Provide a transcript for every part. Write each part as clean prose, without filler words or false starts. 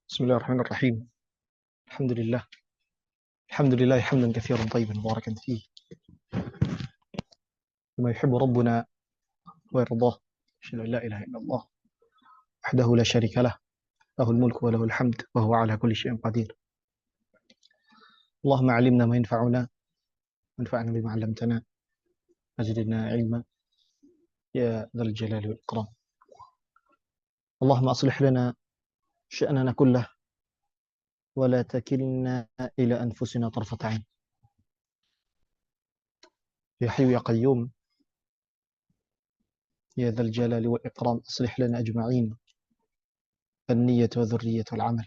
بسم الله الرحمن الرحيم. الحمد لله. الحمد لله حمدا كثيرا طيبا مباركا فيه كما يحب ربنا ويرضاه. أشهد أن لا إله إلا الله وحده لا شريك له، له الملك وله الحمد وهو على كل شيء قدير. اللهم علمنا ما ينفعنا وانفعنا بما علمتنا وزدنا علما يا ذا الجلال والإكرام. اللهم أصلح لنا شأننا كله ولا تكلنا إلى أنفسنا طرفة عين. يا حي يا قيوم يا ذا الجلال والإكرام، أصلح لنا أجمعين النية والذرية والعمل.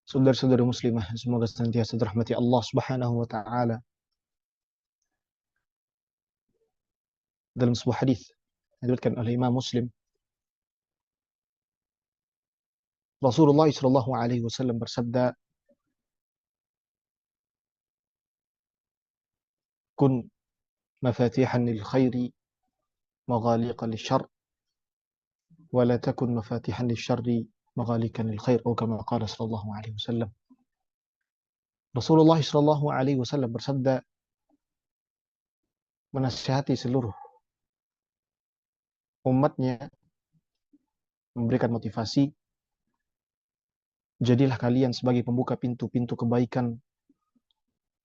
Saudara-saudari muslimah, semoga senantiasa dirahmati Allah Subhanahu wa taala. Dalam sebuah hadis yang diriwayatkan oleh Imam Muslim, Rasulullah sallallahu alaihi wasallam bersabda, "Kun mafatihan lil khairi maghaliqan lil syarr, wa la takun mafatihan lil syarri maghaliqan lil khair." Atau kama qala sallallahu alaihi wasallam. Rasulullah sallallahu alaihi wasallam bersabda, menasihati seluruh umatnya, memberikan motivasi, jadilah kalian sebagai pembuka pintu-pintu kebaikan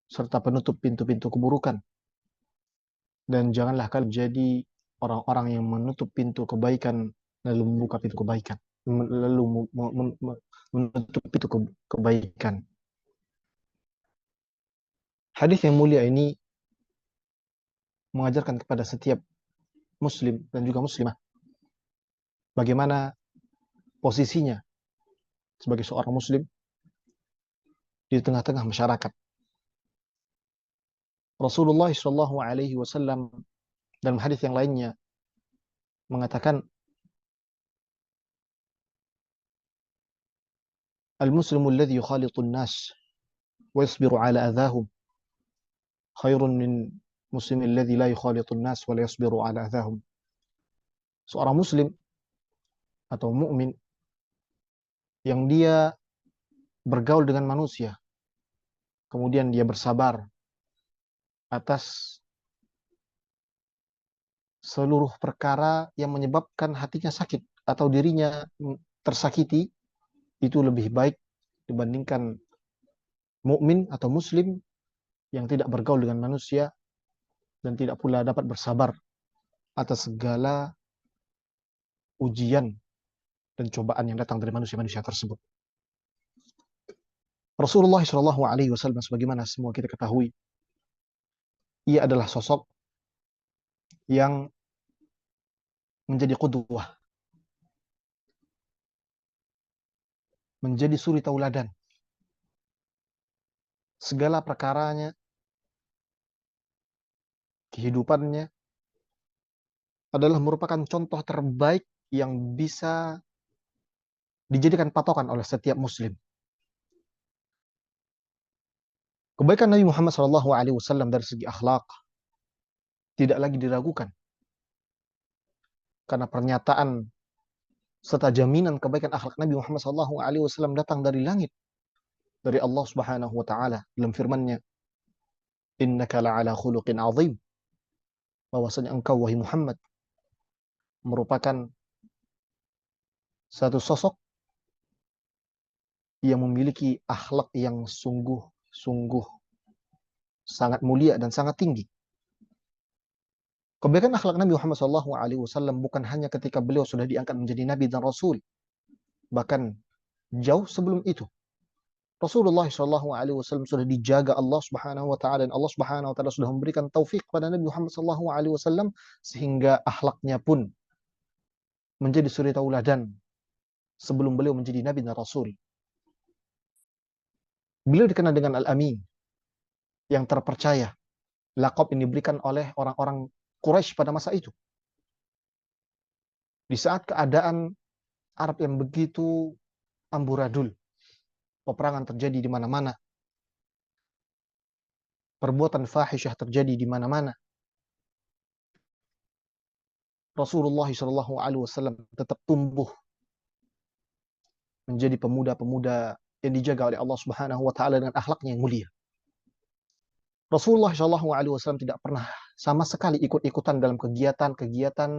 serta penutup pintu-pintu keburukan, dan janganlah kalian jadi orang-orang yang menutup pintu kebaikan lalu membuka pintu kebaikan, lalu menutup pintu kebaikan. Hadis yang mulia ini mengajarkan kepada setiap muslim dan juga muslimah bagaimana posisinya sebagai seorang muslim di tengah-tengah masyarakat. Rasulullah Shallallahu Alaihi Wasallam dalam hadis yang lainnya mengatakan, al-muslimu alladhi yukhalitu an-nas wa yasbiru ala adhahum khairun min muslim alladhi la yukhalitu an-nas wa la yasbiru ala adhahum. Seorang muslim atau mukmin yang dia bergaul dengan manusia, kemudian dia bersabar atas seluruh perkara yang menyebabkan hatinya sakit atau dirinya tersakiti, itu lebih baik dibandingkan mukmin atau muslim yang tidak bergaul dengan manusia dan tidak pula dapat bersabar atas segala ujian dan cobaan yang datang dari manusia-manusia tersebut. Rasulullah Shallallahu Alaihi Wasallam, sebagaimana semua kita ketahui, ia adalah sosok yang menjadi qudwah, menjadi suri tauladan. Segala perkaranya, kehidupannya adalah merupakan contoh terbaik yang bisa dijadikan patokan oleh setiap muslim. Kebaikan Nabi Muhammad SAW dari segi akhlak tidak lagi diragukan, karena pernyataan serta jaminan kebaikan akhlak Nabi Muhammad SAW datang dari langit, dari Allah Subhanahu wa taala dalam firman-Nya, innaka la'ala khuluqin azim, bahwasanya engkau wahai Muhammad merupakan satu sosok yang memiliki akhlak yang sungguh-sungguh sangat mulia dan sangat tinggi. Kebaikan akhlak Nabi Muhammad SAW bukan hanya ketika beliau sudah diangkat menjadi Nabi dan Rasul, bahkan jauh sebelum itu Rasulullah SAW sudah dijaga Allah Subhanahu Wa Taala, dan Allah Subhanahu Wa Taala sudah memberikan taufik pada Nabi Muhammad SAW sehingga akhlaknya pun menjadi suri tauladan sebelum beliau menjadi Nabi dan Rasul. Beliau dikenal dengan Al-Amin, yang terpercaya. Laqab ini diberikan oleh orang-orang Quraisy pada masa itu. Di saat keadaan Arab yang begitu amburadul, peperangan terjadi di mana-mana, perbuatan fahisyah terjadi di mana-mana, Rasulullah SAW tetap tumbuh menjadi pemuda-pemuda yang dijaga oleh Allah Subhanahu wa taala dengan akhlaknya yang mulia. Rasulullah SAW tidak pernah sama sekali ikut-ikutan dalam kegiatan-kegiatan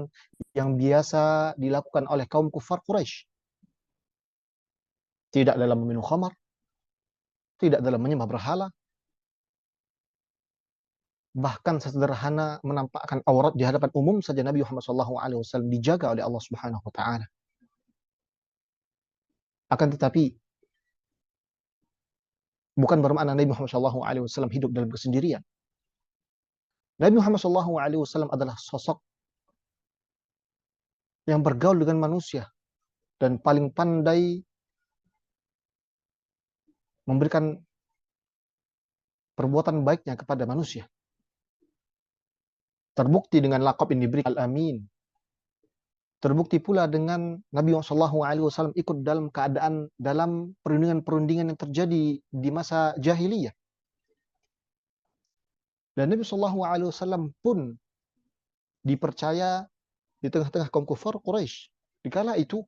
yang biasa dilakukan oleh kaum kufar Quraisy. Tidak dalam meminum khamar, tidak dalam menyembah berhala, bahkan sesederhana menampakkan aurat di hadapan umum saja Nabi Muhammad SAW dijaga oleh Allah Subhanahu wa taala. Akan tetapi bukan bermakna Nabi Muhammad SAW hidup dalam kesendirian. Nabi Muhammad SAW adalah sosok yang bergaul dengan manusia dan paling pandai memberikan perbuatan baiknya kepada manusia. Terbukti dengan lakop yang diberikan Al-Amin. Terbukti pula dengan Nabi SAW ikut dalam keadaan, dalam perundingan-perundingan yang terjadi di masa jahiliyah. Dan Nabi SAW pun dipercaya di tengah-tengah kaum kufar Quraisy di kala itu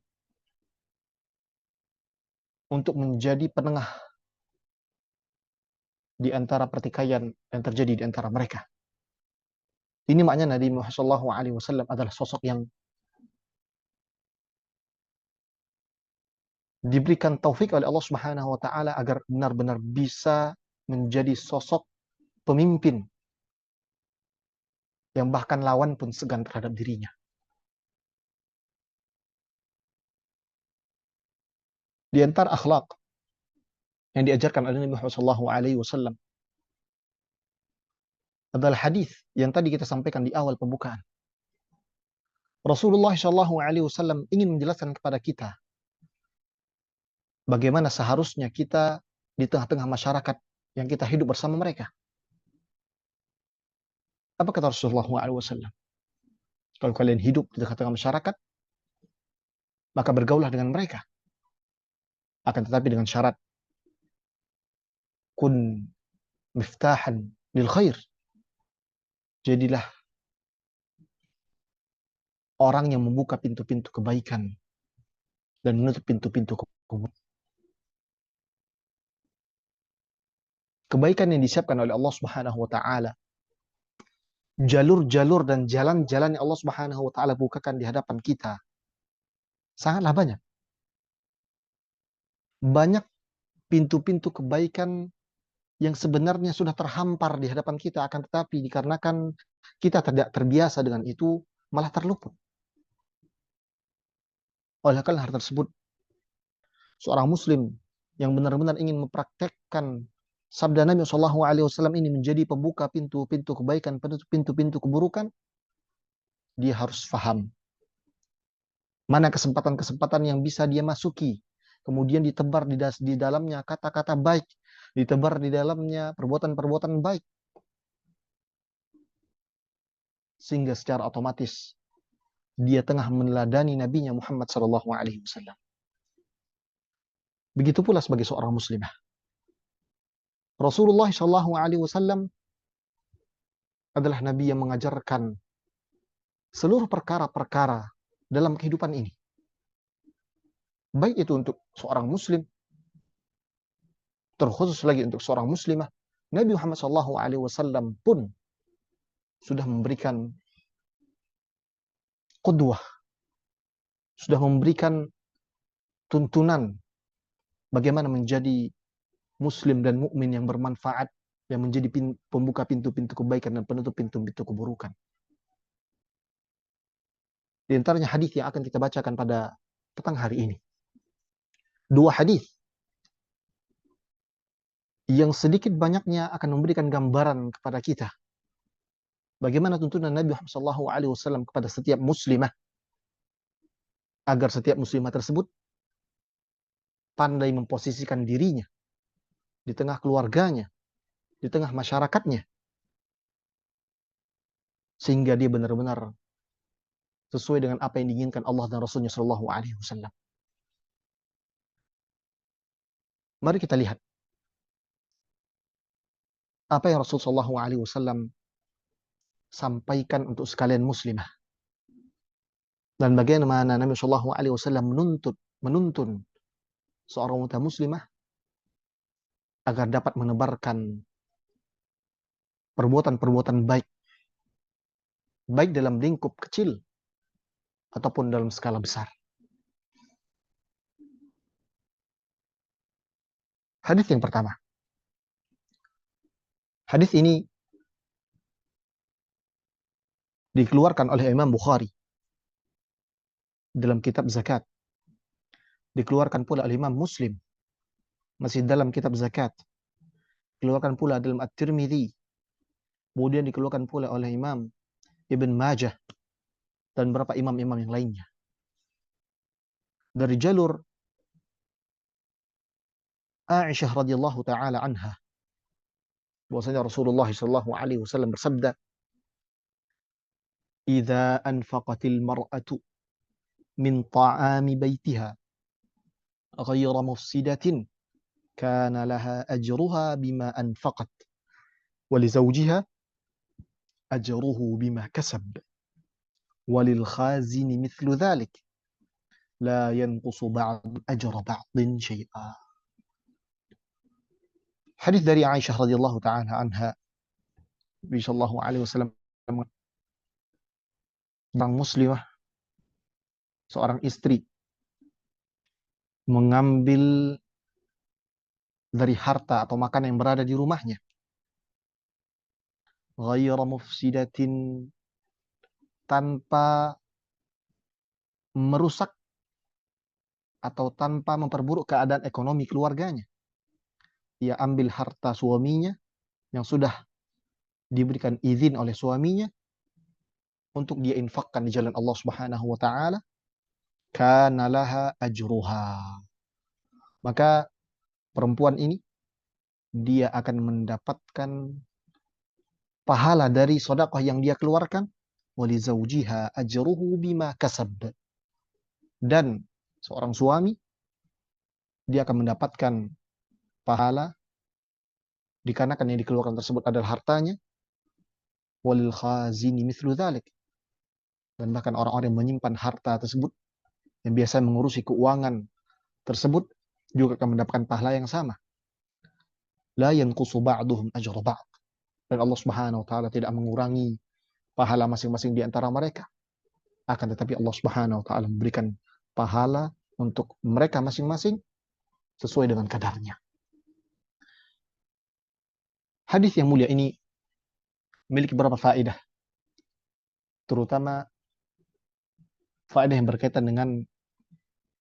untuk menjadi penengah di antara pertikaian yang terjadi di antara mereka. Ini maknanya Nabi Muhammad SAW adalah sosok yang diberikan taufik oleh Allah Subhanahu wa taala agar benar-benar bisa menjadi sosok pemimpin yang bahkan lawan pun segan terhadap dirinya. Di antara akhlak yang diajarkan oleh Nabi Muhammad SAW adalah hadis yang tadi kita sampaikan di awal pembukaan. Rasulullah SAW ingin menjelaskan kepada kita bagaimana seharusnya kita di tengah-tengah masyarakat yang kita hidup bersama mereka. Apa kata Rasulullah SAW? Kalau kalian hidup di tengah-tengah masyarakat, maka bergaulah dengan mereka. Akan tetapi dengan syarat, kun miftahan lil khair. Jadilah orang yang membuka pintu-pintu kebaikan dan menutup pintu-pintu keburukan. Kebaikan yang disiapkan oleh Allah Subhanahu wa taala, jalur-jalur dan jalan-jalan yang Allah Subhanahu wa taala bukakan di hadapan kita sangatlah banyak. Banyak pintu-pintu kebaikan yang sebenarnya sudah terhampar di hadapan kita, akan tetapi dikarenakan kita tidak terbiasa dengan itu, malah terluput. Oleh karena hal tersebut, seorang muslim yang benar-benar ingin mempraktekkan sabda Nabi SAW ini menjadi pembuka pintu-pintu kebaikan, penutup pintu-pintu keburukan, dia harus paham mana kesempatan-kesempatan yang bisa dia masuki, kemudian ditebar di dalamnya kata-kata baik, ditebar di dalamnya perbuatan-perbuatan baik, sehingga secara otomatis dia tengah meneladani nabinya Muhammad SAW. Begitu pula sebagai seorang muslimah. Rasulullah SAW adalah nabi yang mengajarkan seluruh perkara-perkara dalam kehidupan ini. Baik itu untuk seorang muslim, terkhusus lagi untuk seorang muslimah, Nabi Muhammad SAW pun sudah memberikan qudwah, sudah memberikan tuntunan bagaimana menjadi muslim dan mukmin yang bermanfaat, yang menjadi pembuka pintu-pintu kebaikan dan penutup pintu-pintu keburukan. Di antaranya hadis yang akan kita bacakan pada petang hari ini. Dua hadis yang sedikit banyaknya akan memberikan gambaran kepada kita bagaimana tuntunan Nabi Muhammad SAW kepada setiap muslimah, agar setiap muslimah tersebut pandai memposisikan dirinya di tengah keluarganya, di tengah masyarakatnya, sehingga dia benar-benar sesuai dengan apa yang diinginkan Allah dan Rasulnya SAW. Mari kita lihat apa yang Rasulullah SAW sampaikan untuk sekalian muslimah. Dan bagaimana Nabi Shallallahu Alaihi Wasallam menuntun seorang wanita muslimah agar dapat menebarkan perbuatan-perbuatan baik, baik dalam lingkup kecil ataupun dalam skala besar. Hadis yang pertama. Hadis ini dikeluarkan oleh Imam Bukhari dalam kitab zakat. Dikeluarkan pula oleh Imam Muslim masih dalam kitab zakat. Dikeluarkan pula dalam At-Tirmidzi. Kemudian dikeluarkan pula oleh Imam Ibn Majah dan beberapa imam-imam yang lainnya. Dari jalur Aisyah radhiyallahu taala anha, bahwasanya Rasulullah sallallahu alaihi wasallam bersabda, "Idza anfaqatil mar'atu min ta'ami baitiha ghayra mufsidatin kana laha ajruha bima anfaqat wa li zawjiha ajruhu bima kasab wa lil khazini mithlu dhalik la yanqusu ba'd ajra ba'din syai'a." Hadis dari Aisyah radhiyallahu taala anha, Nabi sallallahu alaihi wasallam, seorang muslimah, seorang istri mengambil dari harta atau makanan yang berada di rumahnya, ghayra mufsidatin, tanpa merusak atau tanpa memperburuk keadaan ekonomi keluarganya. Ia ambil harta suaminya yang sudah diberikan izin oleh suaminya untuk dia infakkan di jalan Allah Subhanahu wa taala, kana laha ajruha. Maka perempuan ini dia akan mendapatkan pahala dari sedekah yang dia keluarkan, wali zaujiha ajruhu bima kasab. Dan seorang suami dia akan mendapatkan pahala dikarenakan yang dikeluarkan tersebut adalah hartanya, walil khazini mithlu dzalik. Dan bahkan orang-orang yang menyimpan harta tersebut, yang biasa mengurusi keuangan tersebut, juga akan mendapatkan pahala yang sama. La yanqusu ba'duhum ajra ba'd. Dan Allah Subhanahu wa taala tidak mengurangi pahala masing-masing di antara mereka. Akan tetapi Allah Subhanahu wa taala memberikan pahala untuk mereka masing-masing sesuai dengan kadarnya. Hadis yang mulia ini memiliki beberapa faedah, terutama faedah yang berkaitan dengan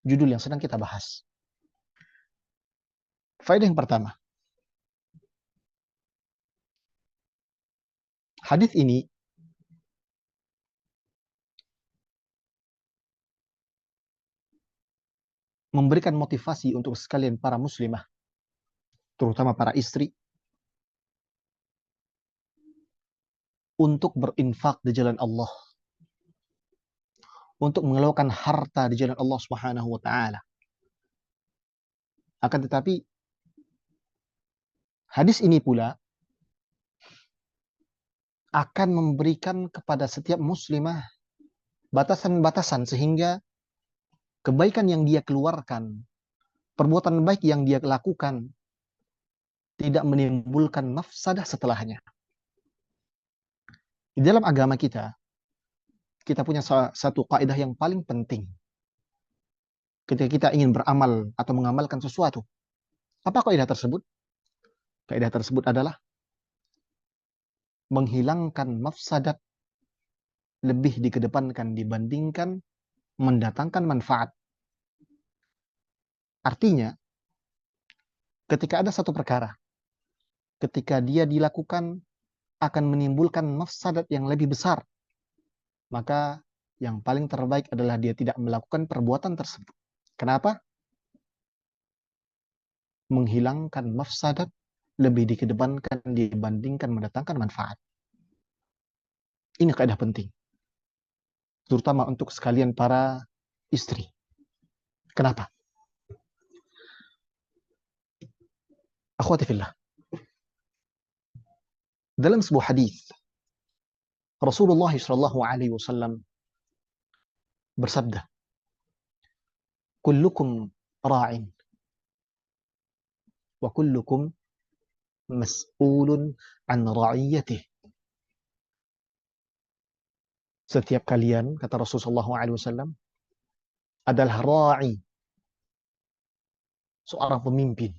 judul yang sedang kita bahas. Faedah yang pertama, hadis ini memberikan motivasi untuk sekalian para muslimah, terutama para istri, untuk berinfak di jalan Allah, untuk mengeluarkan harta di jalan Allah Subhanahu wa taala. Akan tetapi hadis ini pula akan memberikan kepada setiap muslimah batasan-batasan sehingga kebaikan yang dia keluarkan, perbuatan baik yang dia lakukan tidak menimbulkan mafsadah setelahnya. Di dalam agama kita punya satu kaidah yang paling penting. Ketika kita ingin beramal atau mengamalkan sesuatu, apa kaidah tersebut? Kaidah tersebut adalah menghilangkan mafsadat lebih dikedepankan dibandingkan mendatangkan manfaat. Artinya, ketika ada satu perkara, ketika dia dilakukan akan menimbulkan mafsadat yang lebih besar, maka yang paling terbaik adalah dia tidak melakukan perbuatan tersebut. Kenapa? Menghilangkan mafsadat lebih dikedepankan dibandingkan mendatangkan manfaat. Ini kaidah penting, terutama untuk sekalian para istri. Kenapa? Akhwati fillah, dalam sebuah hadis Rasulullah SAW bersabda, "Kullukum ra'in wa kullukum mas'ulun an ra'iyatih." Setiap kalian, kata Rasulullah SAW, adalah ra'i, seorang pemimpin,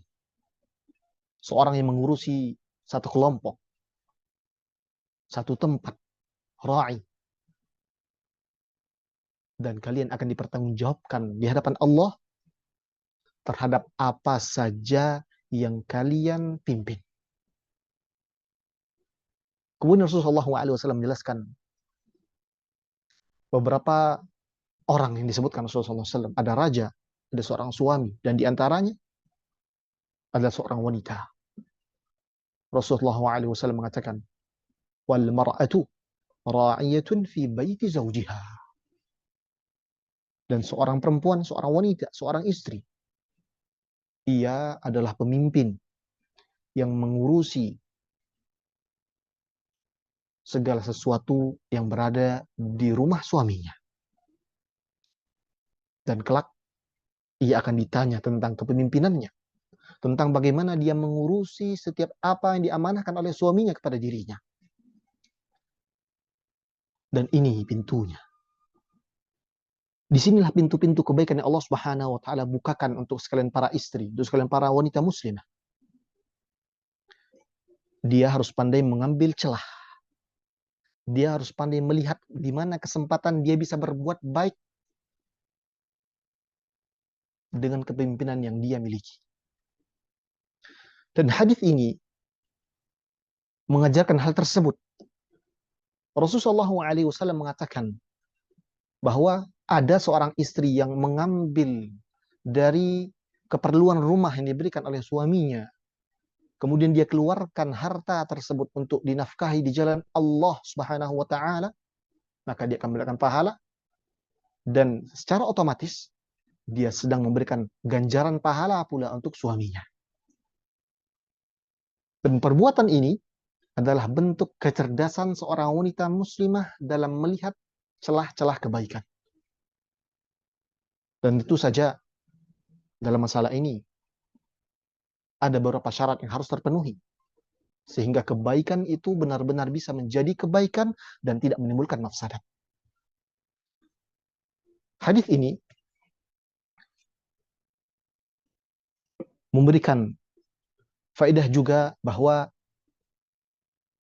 seorang yang mengurusi satu kelompok, satu tempat, ra'i. Dan kalian akan dipertanggungjawabkan di hadapan Allah terhadap apa saja yang kalian pimpin. Kemudian Rasulullah SAW menjelaskan beberapa orang yang disebutkan Rasulullah SAW. Ada raja, ada seorang suami, dan diantaranya adalah seorang wanita. Rasulullah SAW mengatakan, "Wal mar'atu ra'iyatun fi baiti zawjiha." Dan seorang perempuan, seorang wanita, seorang istri, ia adalah pemimpin yang mengurusi segala sesuatu yang berada di rumah suaminya. Dan kelak ia akan ditanya tentang kepemimpinannya, tentang bagaimana dia mengurusi setiap apa yang diamanahkan oleh suaminya kepada dirinya. Dan ini pintunya. Disinilah pintu-pintu kebaikan yang Allah Subhanahu wa taala bukakan untuk sekalian para istri, untuk sekalian para wanita muslimah. Dia harus pandai mengambil celah. Dia harus pandai melihat di mana kesempatan dia bisa berbuat baik dengan kepemimpinan yang dia miliki. Dan hadis ini mengajarkan hal tersebut. Rasulullah SAW mengatakan bahwa ada seorang istri yang mengambil dari keperluan rumah yang diberikan oleh suaminya. Kemudian dia keluarkan harta tersebut untuk dinafkahi di jalan Allah Subhanahu wa taala, maka dia akan mendapatkan pahala dan secara otomatis dia sedang memberikan ganjaran pahala pula untuk suaminya. Dan perbuatan ini adalah bentuk kecerdasan seorang wanita muslimah dalam melihat celah-celah kebaikan. Dan tentu saja dalam masalah ini ada beberapa syarat yang harus terpenuhi sehingga kebaikan itu benar-benar bisa menjadi kebaikan dan tidak menimbulkan mafsadat. Hadis ini memberikan faedah juga bahwa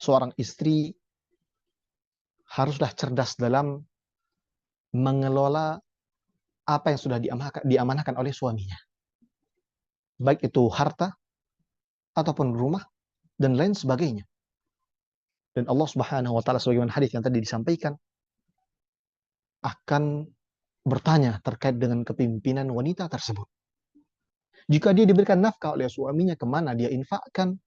seorang istri haruslah cerdas dalam mengelola apa yang sudah diamanahkan oleh suaminya. Baik itu harta, ataupun rumah, dan lain sebagainya. Dan Allah Subhanahu wa taala sebagaimana hadis yang tadi disampaikan akan bertanya terkait dengan kepemimpinan wanita tersebut. Jika dia diberikan nafkah oleh suaminya, kemana dia infakkan?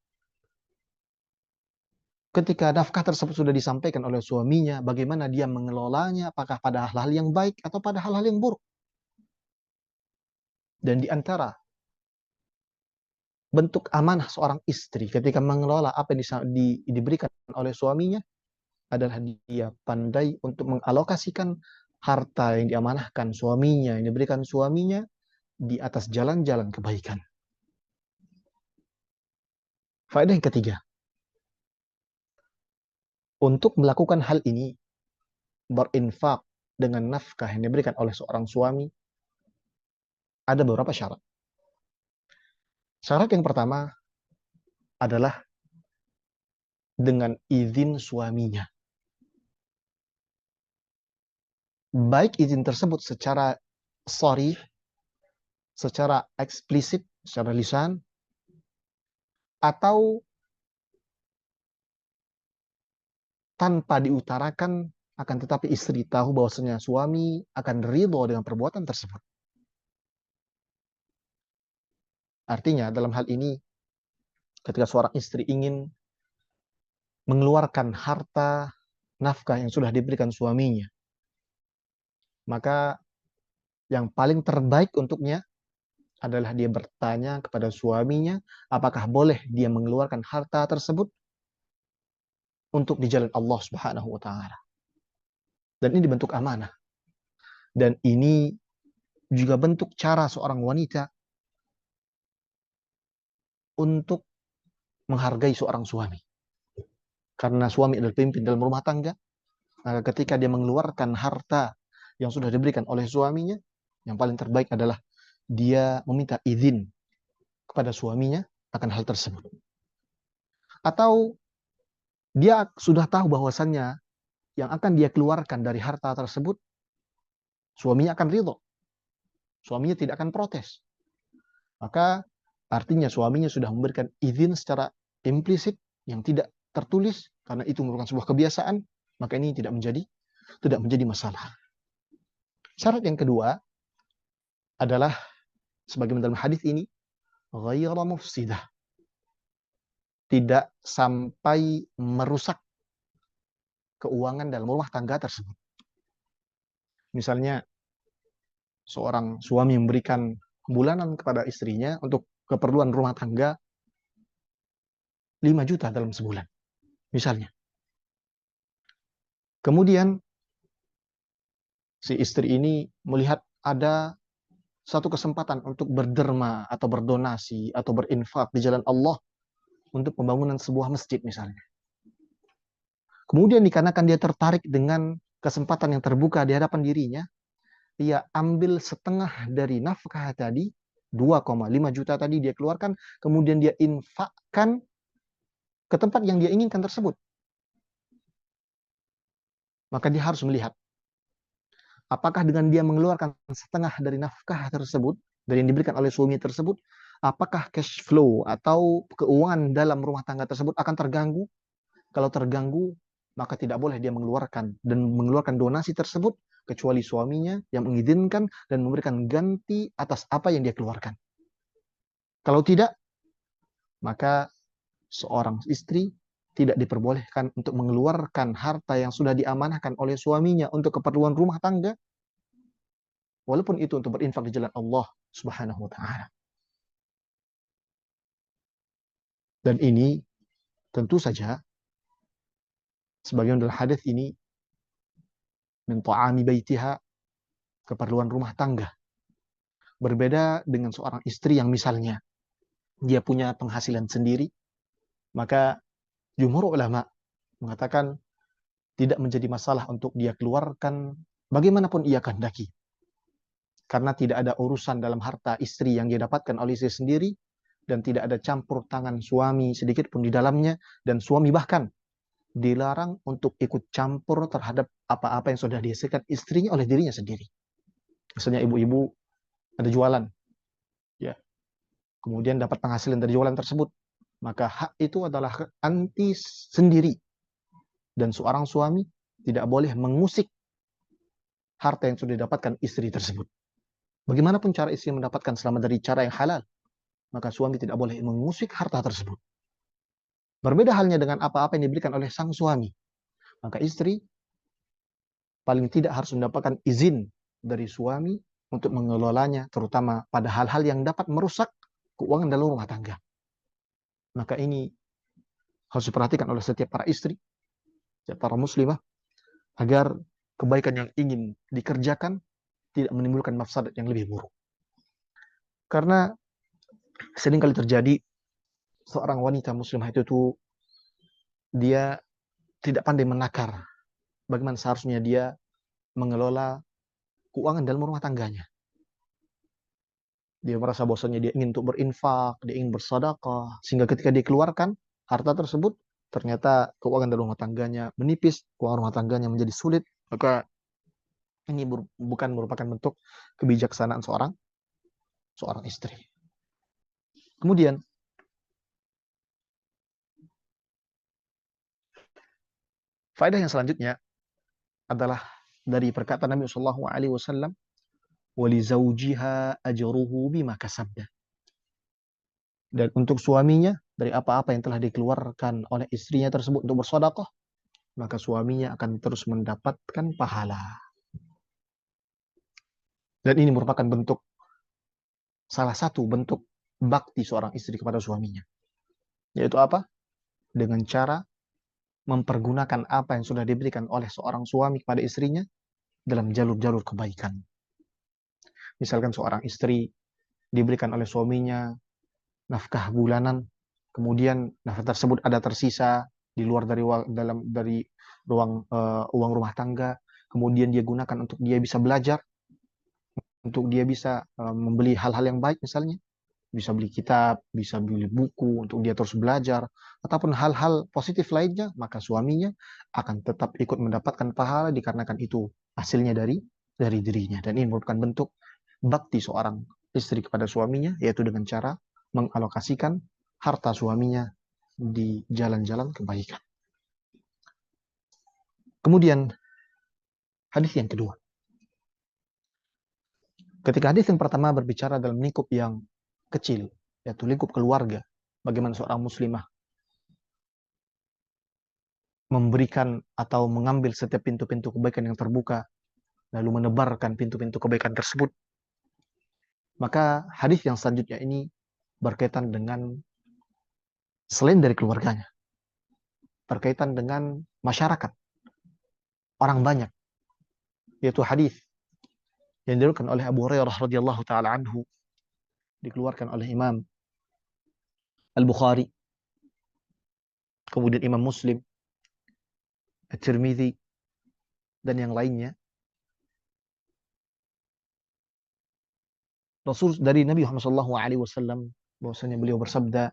Ketika nafkah tersebut sudah disampaikan oleh suaminya, bagaimana dia mengelolanya? Apakah pada hal-hal yang baik atau pada hal-hal yang buruk? Dan di antara bentuk amanah seorang istri ketika mengelola apa yang diberikan oleh suaminya adalah dia pandai untuk mengalokasikan harta yang diamanahkan suaminya, yang diberikan suaminya di atas jalan-jalan kebaikan. Faedah yang ketiga, untuk melakukan hal ini, berinfak dengan nafkah yang diberikan oleh seorang suami, ada beberapa syarat. Syarat yang pertama adalah dengan izin suaminya. Baik izin tersebut secara sharih, secara eksplisit, secara lisan, atau tanpa diutarakan, akan tetapi istri tahu bahwasanya suami akan ridho dengan perbuatan tersebut. Artinya dalam hal ini, ketika seorang istri ingin mengeluarkan harta nafkah yang sudah diberikan suaminya, maka yang paling terbaik untuknya adalah dia bertanya kepada suaminya apakah boleh dia mengeluarkan harta tersebut untuk di jalan Allah Subhanahu wa taala. Dan ini bentuk amanah. Dan ini juga bentuk cara seorang wanita untuk menghargai seorang suami. Karena suami adalah pemimpin dalam rumah tangga, maka ketika dia mengeluarkan harta yang sudah diberikan oleh suaminya, yang paling terbaik adalah dia meminta izin kepada suaminya akan hal tersebut. Atau dia sudah tahu bahwasannya yang akan dia keluarkan dari harta tersebut, suaminya akan ridho. Suaminya tidak akan protes. Maka artinya suaminya sudah memberikan izin secara implisit yang tidak tertulis, karena itu merupakan sebuah kebiasaan, maka ini tidak menjadi masalah. Syarat yang kedua adalah sebagaimana dalam hadis ini, ghaira mufsidah. Tidak sampai merusak keuangan dalam rumah tangga tersebut. Misalnya seorang suami memberikan bulanan kepada istrinya untuk keperluan rumah tangga 5 juta dalam sebulan. Misalnya. Kemudian si istri ini melihat ada satu kesempatan untuk berderma atau berdonasi atau berinfak di jalan Allah untuk pembangunan sebuah masjid misalnya. Kemudian dikarenakan dia tertarik dengan kesempatan yang terbuka di hadapan dirinya, dia ambil setengah dari nafkah tadi, 2,5 juta tadi dia keluarkan, kemudian dia infakkan ke tempat yang dia inginkan tersebut. Maka dia harus melihat, apakah dengan dia mengeluarkan setengah dari nafkah tersebut, dari yang diberikan oleh suami tersebut, apakah cash flow atau keuangan dalam rumah tangga tersebut akan terganggu? Kalau terganggu, maka tidak boleh dia mengeluarkan donasi tersebut, kecuali suaminya yang mengizinkan dan memberikan ganti atas apa yang dia keluarkan. Kalau tidak, maka seorang istri tidak diperbolehkan untuk mengeluarkan harta yang sudah diamanahkan oleh suaminya untuk keperluan rumah tangga, walaupun itu untuk berinfak di jalan Allah Subhanahu wa taala. Dan ini tentu saja sebagian dari hadis ini min ta'ami baitiha, keperluan rumah tangga. Berbeda dengan seorang istri yang misalnya dia punya penghasilan sendiri, maka jumhur ulama mengatakan tidak menjadi masalah untuk dia keluarkan bagaimanapun ia kehendaki. Karena tidak ada urusan dalam harta istri yang dia dapatkan oleh istri sendiri, dan tidak ada campur tangan suami sedikit pun di dalamnya, dan suami bahkan dilarang untuk ikut campur terhadap apa-apa yang sudah dihasilkan istrinya oleh dirinya sendiri. Misalnya ibu-ibu ada jualan, ya, kemudian dapat penghasilan dari jualan tersebut, maka hak itu adalah anti sendiri, dan seorang suami tidak boleh mengusik harta yang sudah didapatkan istri tersebut. Bagaimanapun cara istri mendapatkan selama dari cara yang halal, maka suami tidak boleh mengusik harta tersebut. Berbeda halnya dengan apa-apa yang diberikan oleh sang suami, maka istri paling tidak harus mendapatkan izin dari suami untuk mengelolanya, terutama pada hal-hal yang dapat merusak keuangan dalam rumah tangga. Maka ini harus diperhatikan oleh setiap para istri, setiap para muslimah, agar kebaikan yang ingin dikerjakan tidak menimbulkan mafsadat yang lebih buruk. Karena seringkali terjadi seorang wanita muslimah itu dia tidak pandai menakar bagaimana seharusnya dia mengelola keuangan dalam rumah tangganya. Dia merasa bahwasanya dia ingin untuk berinfak, dia ingin bersedekah, sehingga ketika dia keluarkan harta tersebut, ternyata keuangan dalam rumah tangganya menipis, keuangan rumah tangganya menjadi sulit. Maka ini bukan merupakan bentuk kebijaksanaan seorang istri. Kemudian faedah yang selanjutnya adalah dari perkataan Nabi Shallallahu Alaihi Wasallam, "Wali zaujiha ajruhu bima kasabda." Dan untuk suaminya, dari apa-apa yang telah dikeluarkan oleh istrinya tersebut untuk bersedekah, maka suaminya akan terus mendapatkan pahala. Dan ini merupakan salah satu bentuk bakti seorang istri kepada suaminya. Yaitu apa? Dengan cara mempergunakan apa yang sudah diberikan oleh seorang suami kepada istrinya dalam jalur-jalur kebaikan. Misalkan seorang istri diberikan oleh suaminya nafkah bulanan, kemudian nafkah tersebut ada tersisa di luar dari ruang uang rumah tangga, kemudian dia gunakan untuk dia bisa belajar, untuk dia bisa membeli hal-hal yang baik misalnya, bisa beli kitab, bisa beli buku untuk dia terus belajar, ataupun hal-hal positif lainnya, maka suaminya akan tetap ikut mendapatkan pahala dikarenakan itu hasilnya dari dirinya. Dan ini merupakan bentuk bakti seorang istri kepada suaminya, yaitu dengan cara mengalokasikan harta suaminya di jalan-jalan kebaikan. Kemudian hadis yang kedua. Ketika hadis yang pertama berbicara dalam lingkup yang kecil, yaitu lingkup keluarga, bagaimana seorang muslimah memberikan atau mengambil setiap pintu-pintu kebaikan yang terbuka, lalu menebarkan pintu-pintu kebaikan tersebut. Maka hadis yang selanjutnya ini berkaitan dengan selain dari keluarganya, berkaitan dengan masyarakat, orang banyak, yaitu hadis yang diriwayatkan oleh Abu Hurairah radhiyallahu taala anhu, dikeluarkan oleh Imam Al-Bukhari, kemudian Imam Muslim, At-Tirmidzi, dan yang lainnya. Rasul dari Nabi Muhammad SAW bahwasanya beliau bersabda,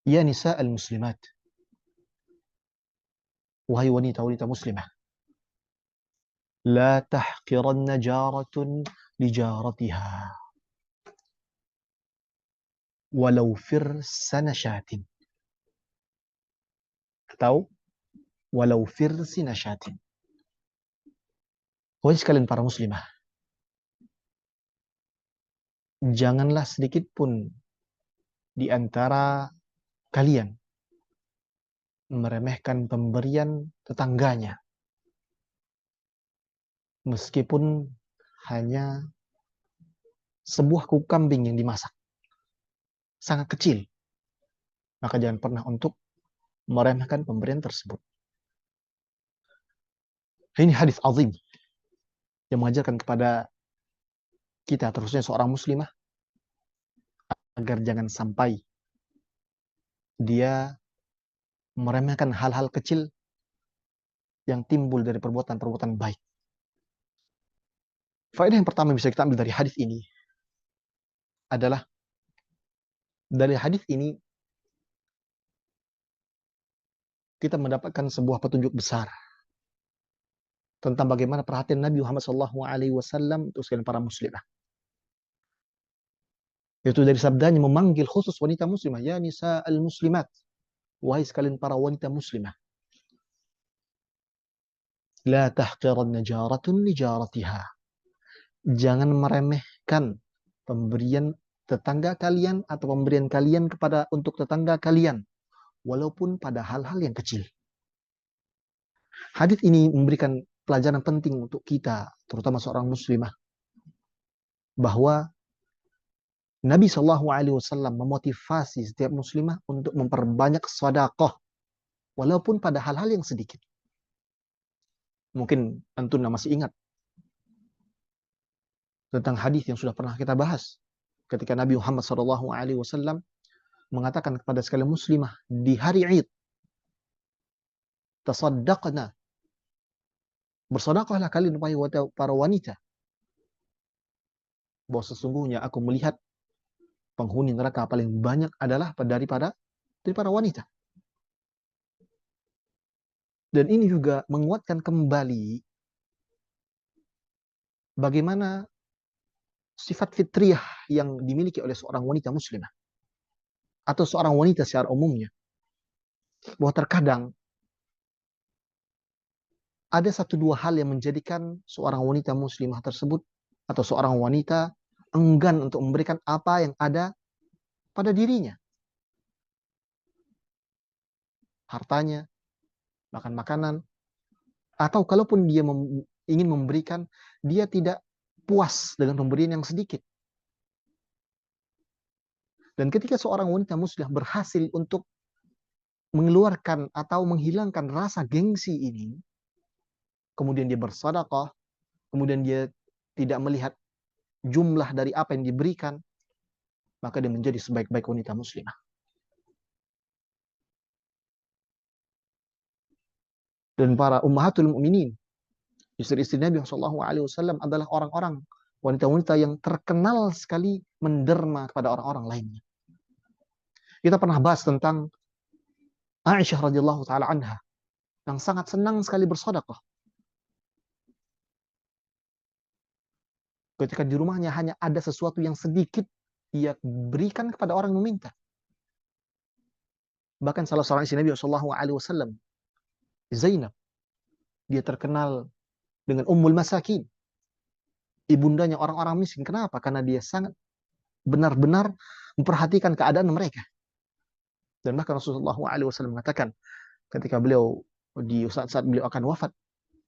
ya nisa al-muslimat, wahai wanita-wanita muslimah, la tahqiranna jaratun li jaratiha walau firsana syatin, atau walau firsina syatin. Wahai sekalian para muslimah, janganlah sedikit pun di antara kalian meremehkan pemberian tetangganya, meskipun hanya sebuah kuku kambing yang dimasak, sangat kecil, maka jangan pernah untuk meremehkan pemberian tersebut. Ini hadis azim yang mengajarkan kepada kita, terusnya seorang muslimah, agar jangan sampai dia meremehkan hal-hal kecil yang timbul dari perbuatan-perbuatan baik. Faedah yang pertama yang bisa kita ambil dari hadis ini adalah, dari hadis ini kita mendapatkan sebuah petunjuk besar tentang bagaimana perhatian Nabi Muhammad SAW untuk sekalian para muslimah. Yaitu dari sabdanya memanggil khusus wanita muslimah, ya nisa al-muslimat, wahai sekalian para wanita muslimah, la tahqiranna jaratun li jaratiha, jangan meremehkan pemberian tetangga kalian atau pemberian kalian kepada untuk tetangga kalian, walaupun pada hal-hal yang kecil. Hadis ini memberikan pelajaran penting untuk kita, terutama seorang muslimah, bahwa Nabi SAW memotivasi setiap muslimah untuk memperbanyak sedekah, walaupun pada hal-hal yang sedikit. Mungkin antum masih ingat tentang hadis yang sudah pernah kita bahas, ketika Nabi Muhammad SAW mengatakan kepada sekalian muslimah di hari Id, tasaddaqna, bersedekahlah kalian wahai para wanita, bahwa sesungguhnya aku melihat penghuni neraka paling banyak adalah daripada wanita. Dan ini juga menguatkan kembali bagaimana sifat fitriyah yang dimiliki oleh seorang wanita muslimah atau seorang wanita secara umumnya, bahwa terkadang ada satu dua hal yang menjadikan seorang wanita muslimah tersebut atau seorang wanita enggan untuk memberikan apa yang ada pada dirinya. Hartanya, makan makanan, atau kalaupun dia ingin memberikan, dia tidak puas dengan pemberian yang sedikit. Dan ketika seorang wanita muslimah berhasil untuk mengeluarkan atau menghilangkan rasa gengsi ini, kemudian dia bersedekah, kemudian dia tidak melihat jumlah dari apa yang diberikan, maka dia menjadi sebaik-baik wanita muslimah. Dan para ummahatul mukminin, istri-istri Nabi SAW adalah orang-orang wanita-wanita yang terkenal sekali menderma kepada orang-orang lainnya. Kita pernah bahas tentang Aisyah radhiyallahu taala anha yang sangat senang sekali bersedekah. Ketika di rumahnya hanya ada sesuatu yang sedikit, ia berikan kepada orang yang meminta. Bahkan salah seorang istri Nabi SAW, Zainab, dia terkenal dengan Ummul Masakin, ibundanya orang-orang miskin. Kenapa? Karena dia sangat benar-benar memperhatikan keadaan mereka. Dan bahkan Rasulullah SAW mengatakan ketika beliau di saat beliau akan wafat,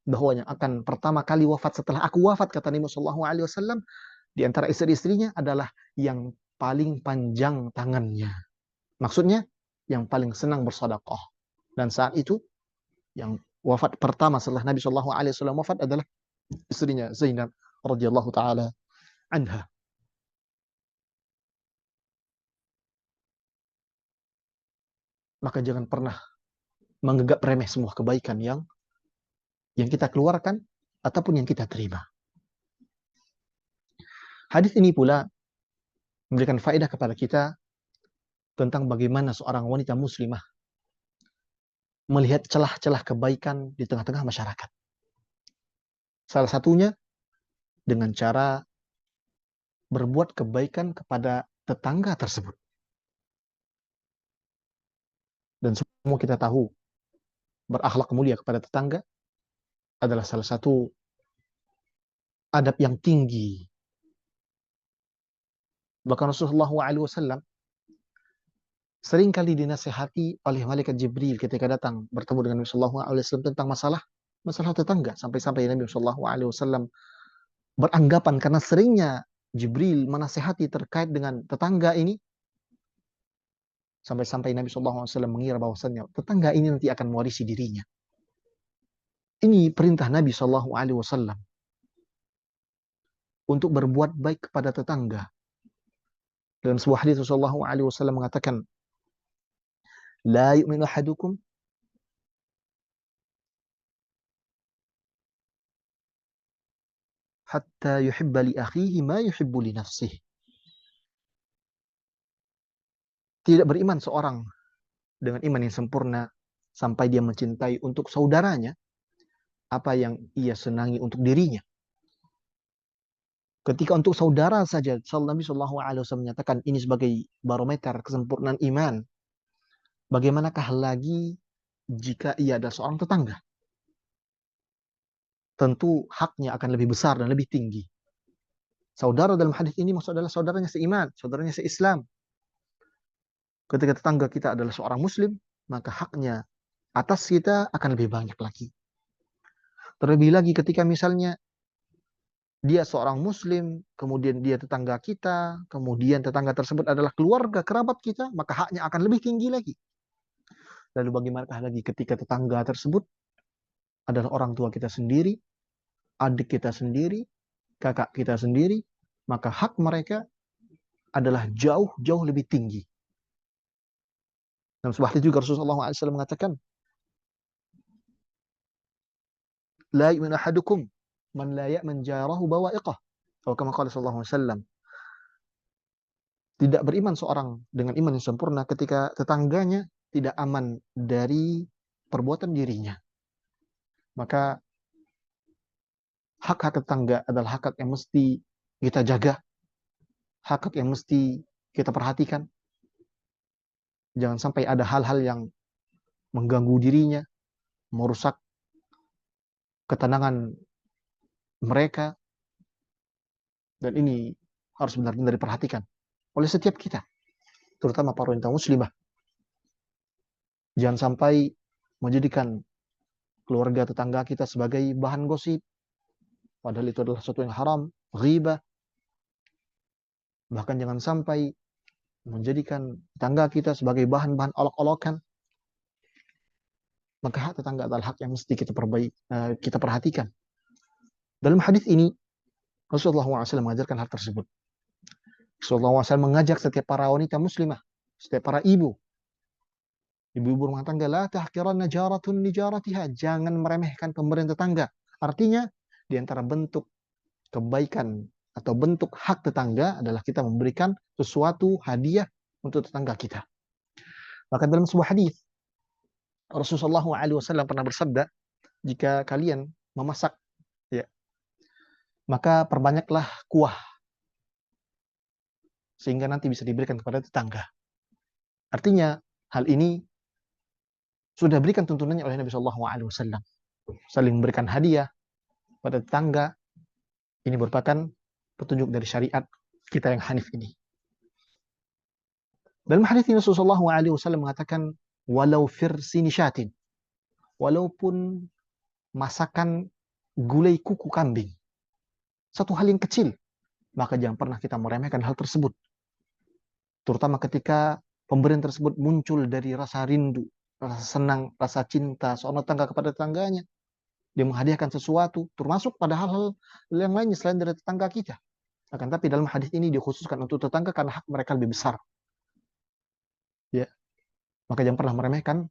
bahwa yang akan pertama kali wafat setelah aku wafat, kata Nabi SAW, di antara istri-istrinya adalah yang paling panjang tangannya. Maksudnya yang paling senang bersedekah. Dan saat itu yang wafat pertama setelah Nabi SAW wafat adalah istrinya Zainab radhiyallahu taala anha. Maka jangan pernah menganggap remeh semua kebaikan yang kita keluarkan ataupun yang kita terima. Hadis ini pula memberikan faedah kepada kita tentang bagaimana seorang wanita muslimah melihat celah-celah kebaikan di tengah-tengah masyarakat. Salah satunya dengan cara berbuat kebaikan kepada tetangga tersebut. Dan semua kita tahu, berakhlak mulia kepada tetangga adalah salah satu adab yang tinggi. Bahkan Rasulullah SAW sering kali dinasihati oleh malaikat Jibril ketika datang bertemu dengan Nabi Sallallahu Alaihi Wasallam tentang masalah tetangga, sampai-sampai Nabi Sallallahu Alaihi Wasallam beranggapan karena seringnya Jibril menasihati terkait dengan tetangga ini, sampai-sampai Nabi Sallallahu Alaihi Wasallam mengira bahwasannya tetangga ini nanti akan mewarisi dirinya. Ini perintah Nabi Sallallahu Alaihi Wasallam untuk berbuat baik kepada tetangga. Dalam sebuah hadis Rasulullah Alaihi Wasallam mengatakan, la yu'minu ahadukum hatta yuhibba li akhihi ma yuhibbu li nafsihi. Tidak beriman seorang dengan iman yang sempurna sampai dia mencintai untuk saudaranya apa yang ia senangi untuk dirinya. Ketika untuk saudara saja, Nabi Shallallahu Alaihi Wasallam menyatakan ini sebagai barometer kesempurnaan iman. Bagaimanakah lagi jika ia adalah seorang tetangga? Tentu haknya akan lebih besar dan lebih tinggi. Saudara dalam hadis ini maksud adalah saudaranya seiman, saudaranya seislam. Ketika tetangga kita adalah seorang muslim, maka haknya atas kita akan lebih banyak lagi. Terlebih lagi ketika misalnya dia seorang muslim, kemudian dia tetangga kita, kemudian tetangga tersebut adalah keluarga, kerabat kita, maka haknya akan lebih tinggi lagi. Lalu bagaimanakah lagi ketika tetangga tersebut adalah orang tua kita sendiri, adik kita sendiri, kakak kita sendiri, maka hak mereka adalah jauh-jauh lebih tinggi. Dalam sebuah hadis juga Rasulullah SAW mengatakan, la yu'minu ahadukum man la ya'man jarahu bawa'iqah. Atau kama qala sallallahu alaihi wasallam. Tidak beriman seorang dengan iman yang sempurna ketika tetangganya tidak aman dari perbuatan dirinya. Maka hak-hak tetangga adalah hak yang mesti kita jaga, hak yang mesti kita perhatikan. Jangan sampai ada hal-hal yang mengganggu dirinya, merusak ketenangan mereka, dan ini harus benar-benar diperhatikan oleh setiap kita, terutama para wanita muslimah. Jangan sampai menjadikan keluarga tetangga kita sebagai bahan gosip, padahal itu adalah sesuatu yang haram, ghibah. Bahkan jangan sampai menjadikan tetangga kita sebagai bahan-bahan olok-olokan. maka hak tetangga adalah hak yang mesti kita perhatikan. Dalam hadis ini Rasulullah SAW mengajarkan hal tersebut. Rasulullah SAW mengajak setiap para wanita muslimah, setiap para ibu-ibu rumah tangga, la tahqiranna jaratun li jaratiha, jangan meremehkan pemberian tetangga. Artinya, di antara bentuk kebaikan atau bentuk hak tetangga adalah kita memberikan sesuatu hadiah untuk tetangga kita. Maka dalam sebuah hadis Rasulullah SAW pernah bersabda, jika kalian memasak, ya, maka perbanyaklah kuah sehingga nanti bisa diberikan kepada tetangga. Artinya hal ini sudah berikan tuntunannya oleh Nabi SAW. Saling memberikan hadiah pada tetangga, ini merupakan petunjuk dari syariat kita yang hanif ini. Dalam hadis ini Rasulullah SAW mengatakan, walau firsini syatin, walaupun masakan gulai kuku kambing, satu hal yang kecil, maka jangan pernah kita meremehkan hal tersebut. Terutama ketika pemberian tersebut muncul dari rasa rindu, rasa senang, rasa cinta seorang tetangga kepada tetangganya. Dia menghadiahkan sesuatu, termasuk pada hal-hal yang lainnya selain dari tetangga kita. Akan tapi dalam hadis ini dikhususkan untuk tetangga karena hak mereka lebih besar. Ya, maka jangan pernah meremehkan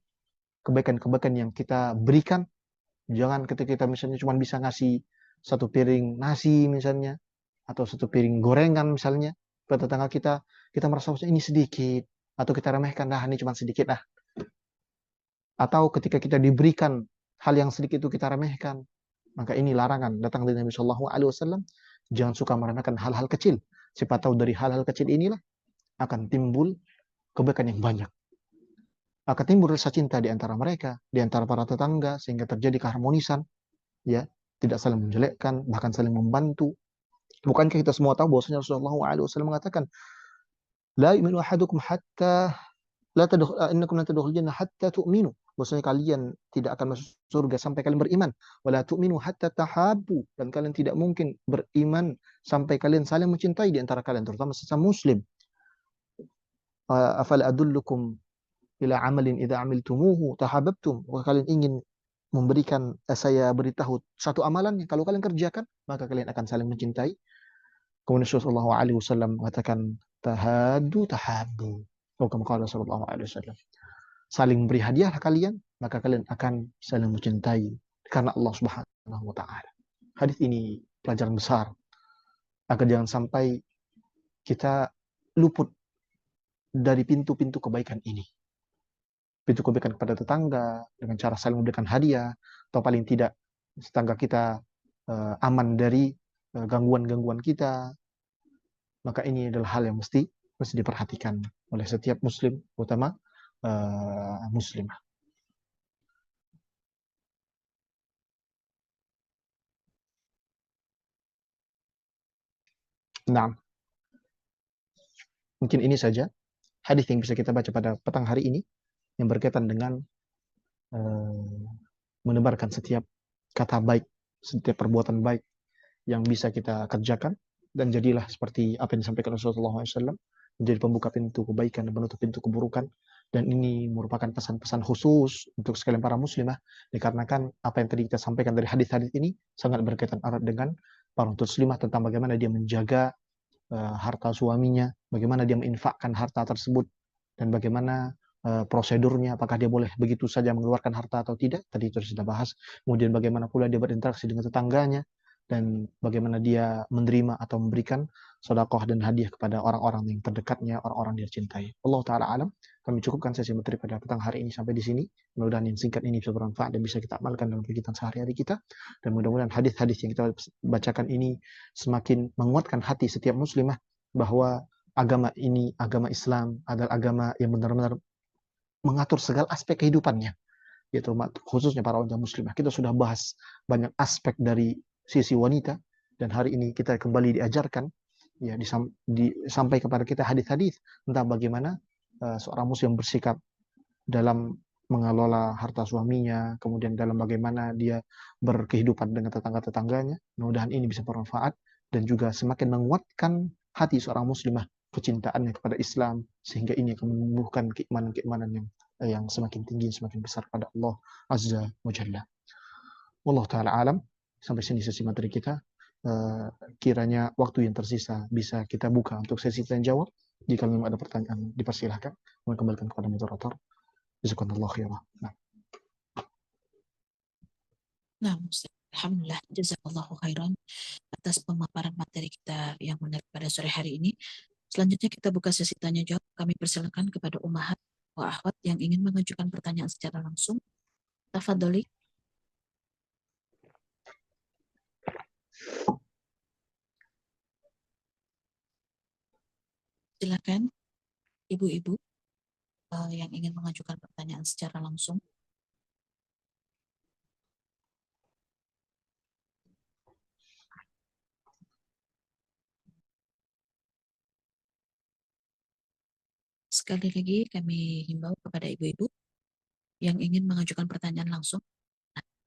kebaikan-kebaikan yang kita berikan. Jangan ketika kita misalnya cuma bisa ngasih satu piring nasi misalnya, atau satu piring gorengan misalnya, ke tetangga kita merasa ini sedikit, atau kita remehkan, nah ini cuma sedikit lah. Atau ketika kita diberikan hal yang sedikit itu kita remehkan, maka ini larangan datang dari Nabi Shallallahu Alaihi Wasallam. Jangan suka meremehkan hal-hal kecil. Siapa tahu dari hal-hal kecil inilah akan timbul kebaikan yang banyak. Akan timbul rasa cinta di antara mereka, di antara para tetangga, sehingga terjadi keharmonisan, ya, tidak saling menjelekkan, bahkan saling membantu. Bukankah kita semua tahu bahwasanya Rasulullah SAW mengatakan, la yu'minu ahadukum hatta la tadkhul innakum lan tadkhulul jannah hatta tu'minu. Bahwasanya kalian tidak akan masuk surga sampai kalian beriman. Wala tu'minu hatta tahabbu, dan kalian tidak mungkin beriman sampai kalian saling mencintai di antara kalian, terutama sesama muslim. Afala adullukum ila amalin idza amiltumuhu tahabbtum. Kalian ingin memberikan saya beritahu satu amalan yang kalau kalian kerjakan maka kalian akan saling mencintai. Kemudian Rasulullah SAW mengatakan tahadu tahabu. Oh, kama qala sallallahu alaihi wasallam. Saling beri hadiah kalian, maka kalian akan saling mencintai karena Allah Subhanahu wa taala. Hadis ini pelajaran besar agar jangan sampai kita luput dari pintu-pintu kebaikan ini. Pintu kebaikan kepada tetangga dengan cara saling memberikan hadiah, atau paling tidak tetangga kita aman dari gangguan-gangguan kita. Maka ini adalah hal yang mesti diperhatikan oleh setiap muslim, terutama muslimah. Nah, mungkin ini saja hadis yang bisa kita baca pada petang hari ini yang berkaitan dengan menebarkan setiap kata baik, setiap perbuatan baik yang bisa kita kerjakan, dan jadilah seperti apa yang disampaikan Rasulullah SAW, menjadi pembuka pintu kebaikan dan menutup pintu keburukan. Dan ini merupakan pesan-pesan khusus untuk sekalian para muslimah, dikarenakan apa yang tadi kita sampaikan dari hadis-hadis ini sangat berkaitan erat dengan para muslimah tentang bagaimana dia menjaga harta suaminya, bagaimana dia menginfakkan harta tersebut, dan bagaimana prosedurnya, apakah dia boleh begitu saja mengeluarkan harta atau tidak, tadi itu sudah bahas. Kemudian bagaimana pula dia berinteraksi dengan tetangganya, dan bagaimana dia menerima atau memberikan sedekah dan hadiah kepada orang-orang yang terdekatnya, orang-orang dia cintai. Allah Ta'ala alam. Kami cukupkan sesi materi pada petang hari ini sampai di sini. Mudah-mudahan yang singkat ini bisa bermanfaat dan bisa kita amalkan dalam kegiatan sehari-hari kita. Dan mudah-mudahan hadis-hadis yang kita bacakan ini semakin menguatkan hati setiap muslimah bahwa agama ini, agama Islam, adalah agama yang benar-benar mengatur segala aspek kehidupannya, yaitu khususnya para wanita muslimah. Kita sudah bahas banyak aspek dari sisi wanita, dan hari ini kita kembali diajarkan, ya, sampai kepada kita hadis-hadis tentang bagaimana seorang muslim bersikap dalam mengelola harta suaminya, kemudian dalam bagaimana dia berkehidupan dengan tetangga-tetangganya. Mudah-mudahan ini bisa bermanfaat dan juga semakin menguatkan hati seorang muslimah, kecintaannya kepada Islam, sehingga ini akan menumbuhkan keimanan-keimanan yang yang semakin tinggi, semakin besar pada Allah Azza wa Jalla. Wallahu taala alam. Sampai sini sesi materi kita. Kiranya waktu yang tersisa bisa kita buka untuk sesi tanya jawab. Jika memang ada pertanyaan, dipersilahkan. Mohon kembalikan kepada moderator. Jazakallahu khairan. Nah, Ustaz, alhamdulillah, jazakallahu khairan atas pemaparan materi kita yang menarik pada sore hari ini. Selanjutnya kita buka sesi tanya jawab. Kami persilakan kepada ummahat wa akhwat yang ingin mengajukan pertanyaan secara langsung. Tafadholi. Silakan ibu-ibu yang ingin mengajukan pertanyaan secara langsung. Sekali lagi kami himbau kepada ibu-ibu yang ingin mengajukan pertanyaan langsung.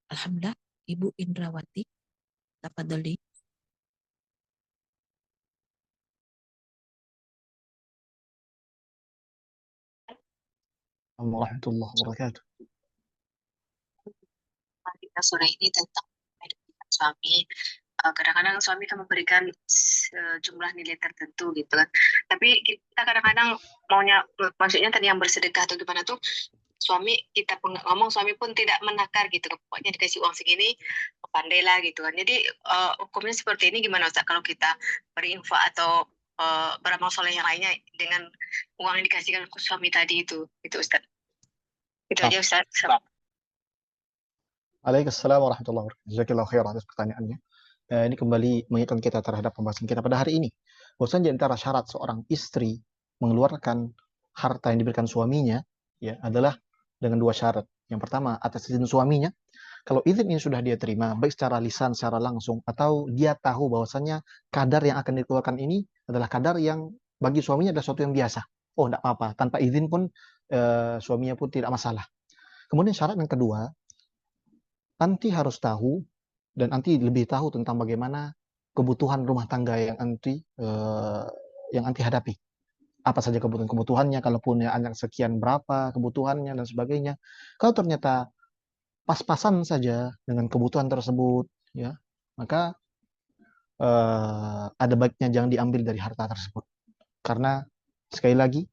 Alhamdulillah, Ibu Indrawati, tafadholi. Assalamualaikum warahmatullahi wabarakatuh. Kita sore ini tentang suami. Kadang-kadang suami kan memberikan jumlah nilai tertentu gitu kan. Tapi kita kadang-kadang maunya, maksudnya tadi yang bersedekah atau gimana tuh, suami kita ngomong, suami pun tidak menakar gitu. Pokoknya dikasih uang segini, pandailah gitu kan. Jadi hukumnya seperti ini gimana Ustaz kalau kita berinfak atau beramal soleh yang lainnya dengan uang yang dikasihkan ke suami tadi itu Ustaz. Itu aja Ustaz. Waalaikumsalam warahmatullahi wabarakatuh. Jazakallahu khairan atas pertanyaannya. Ini kembali mengingatkan kita terhadap pembahasan kita pada hari ini. Bahwasanya di antara syarat seorang istri mengeluarkan harta yang diberikan suaminya ya adalah dengan dua syarat. Yang pertama atas izin suaminya. Kalau izin ini sudah dia terima, baik secara lisan, secara langsung, atau dia tahu bahwasanya kadar yang akan dikeluarkan ini adalah kadar yang bagi suaminya adalah sesuatu yang biasa. Oh, tidak apa-apa. Tanpa izin pun suaminya pun tidak masalah. Kemudian syarat yang kedua, anti harus tahu dan anti lebih tahu tentang bagaimana kebutuhan rumah tangga yang anti hadapi. Apa saja kebutuhannya, kalaupun ya anak sekian berapa kebutuhannya dan sebagainya. Kalau ternyata pas-pasan saja dengan kebutuhan tersebut, ya maka ada baiknya jangan diambil dari harta tersebut. Karena sekali lagi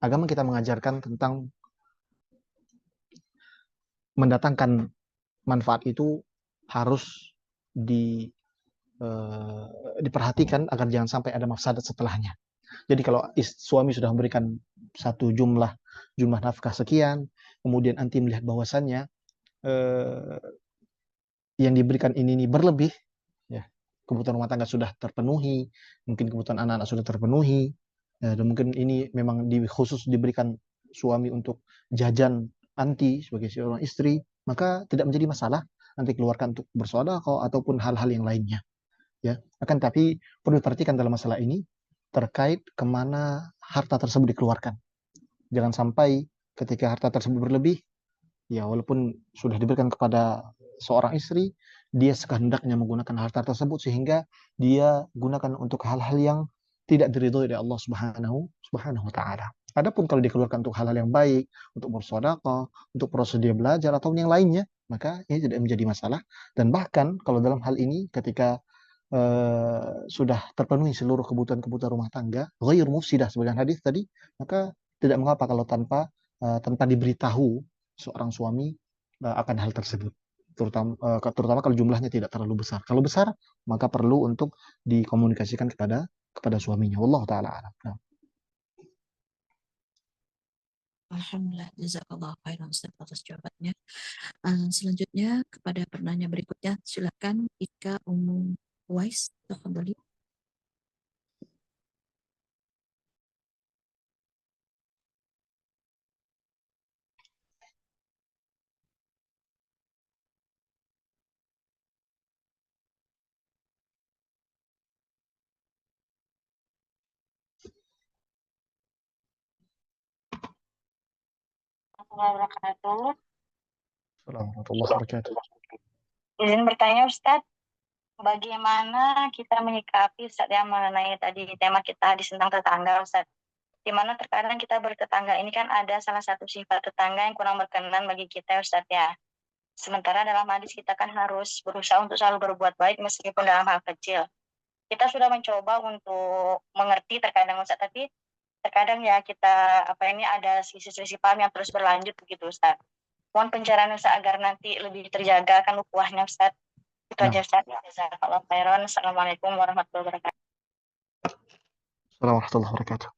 agama kita mengajarkan tentang mendatangkan manfaat itu harus diperhatikan agar jangan sampai ada mafsadat setelahnya. Jadi kalau suami sudah memberikan satu jumlah nafkah sekian, kemudian anti melihat bahwasannya yang diberikan ini berlebih, ya kebutuhan rumah tangga sudah terpenuhi, mungkin kebutuhan anak-anak sudah terpenuhi, ya, dan mungkin ini memang khusus diberikan suami untuk jajan anti sebagai seorang istri, maka tidak menjadi masalah nanti keluarkan untuk bersedekah ataupun hal-hal yang lainnya. Ya, akan tapi perlu diperhatikan dalam masalah ini terkait kemana harta tersebut dikeluarkan. Jangan sampai ketika harta tersebut berlebih, ya walaupun sudah diberikan kepada seorang istri, dia sekehendaknya menggunakan harta tersebut sehingga dia gunakan untuk hal-hal yang tidak diridhoi oleh Allah Subhanahu wa taala. Adapun kalau dikeluarkan untuk hal-hal yang baik, untuk bersedekah, untuk proses dia belajar atau yang lainnya, maka ini tidak menjadi masalah. Dan bahkan kalau dalam hal ini ketika sudah terpenuhi seluruh kebutuhan rumah tangga, ghair mufsidah sebagian hadis tadi, maka tidak mengapa kalau tanpa diberitahu seorang suami akan hal tersebut. Terutama kalau jumlahnya tidak terlalu besar. Kalau besar, maka perlu untuk dikomunikasikan kepada suaminya. Wallahu taala alam. Nah. Alhamdulillah, jazakallah khairan Ustaz atas jawabannya. Selanjutnya kepada penanya berikutnya, silakan Ika Umum Wais, tafadholi. Wabarakatuh. Warahmatullahi wabarakatuh. Izin bertanya Ustadz, bagaimana kita menyikapi Ustadz yang mengenai tadi tema kita hadis tentang tetangga Ustadz? Dimana terkadang kita bertetangga ini kan ada salah satu sifat tetangga yang kurang berkenan bagi kita, Ustadz ya. Sementara dalam hadis kita kan harus berusaha untuk selalu berbuat baik meskipun dalam hal kecil. Kita sudah mencoba untuk mengerti terkadang, Ustadz, tapi terkadang ya kita ada sisi-sisi paham yang terus berlanjut begitu, Ustadz. Mohon pencerahan Ustadz agar nanti lebih terjaga kan ukhuwahnya, Ustadz. Itu aja, Ustadz. Jazakallahu khairan. Assalamualaikum warahmatullahi wabarakatuh. Assalamualaikum warahmatullahi wabarakatuh.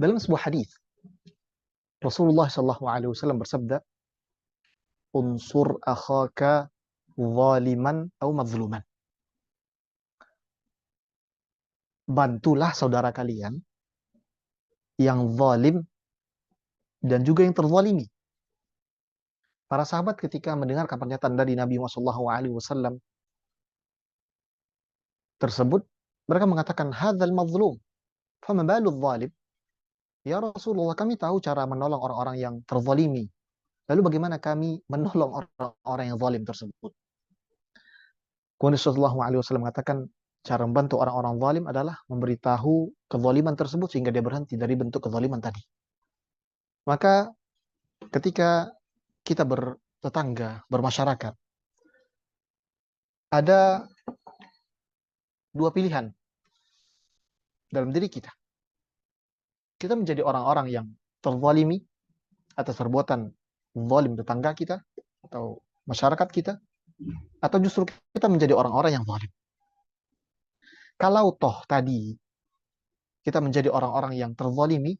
Dalam sebuah hadis Rasulullah SAW bersabda, unsur akhaka zaliman atau mazluman. Bantulah saudara kalian yang zalim dan juga yang terzalimi. Para sahabat ketika mendengarkan pernyataan dari Nabi Muhammad SAW tersebut, mereka mengatakan, hadzal mazlum, fama balul zalim. Ya Rasulullah, kami tahu cara menolong orang-orang yang terzalimi. Lalu bagaimana kami menolong orang-orang yang zalim tersebut? Kemudian Rasulullah SAW mengatakan, cara membantu orang-orang zalim adalah memberitahu kezaliman tersebut sehingga dia berhenti dari bentuk kezaliman tadi. Maka ketika kita bertetangga, bermasyarakat, ada dua pilihan dalam diri kita. Kita menjadi orang-orang yang terzalimi atas perbuatan zalim tetangga kita atau masyarakat kita, atau justru kita menjadi orang-orang yang zalim. Kalau toh tadi kita menjadi orang-orang yang terzalimi,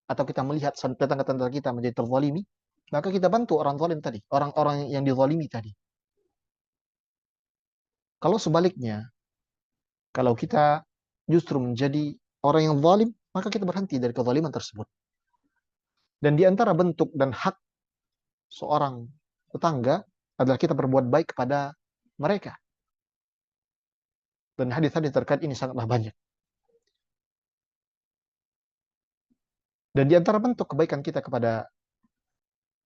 atau kita melihat tetangga-tetangga kita menjadi terzalimi, maka kita bantu orang zalim tadi, orang-orang yang dizalimi tadi. Kalau sebaliknya, kalau kita justru menjadi orang yang zalim, maka kita berhenti dari kezaliman tersebut. Dan di antara bentuk dan hak seorang tetangga adalah kita berbuat baik kepada mereka. Dan hadis-hadis terkait ini sangatlah banyak. Dan di antara bentuk kebaikan kita kepada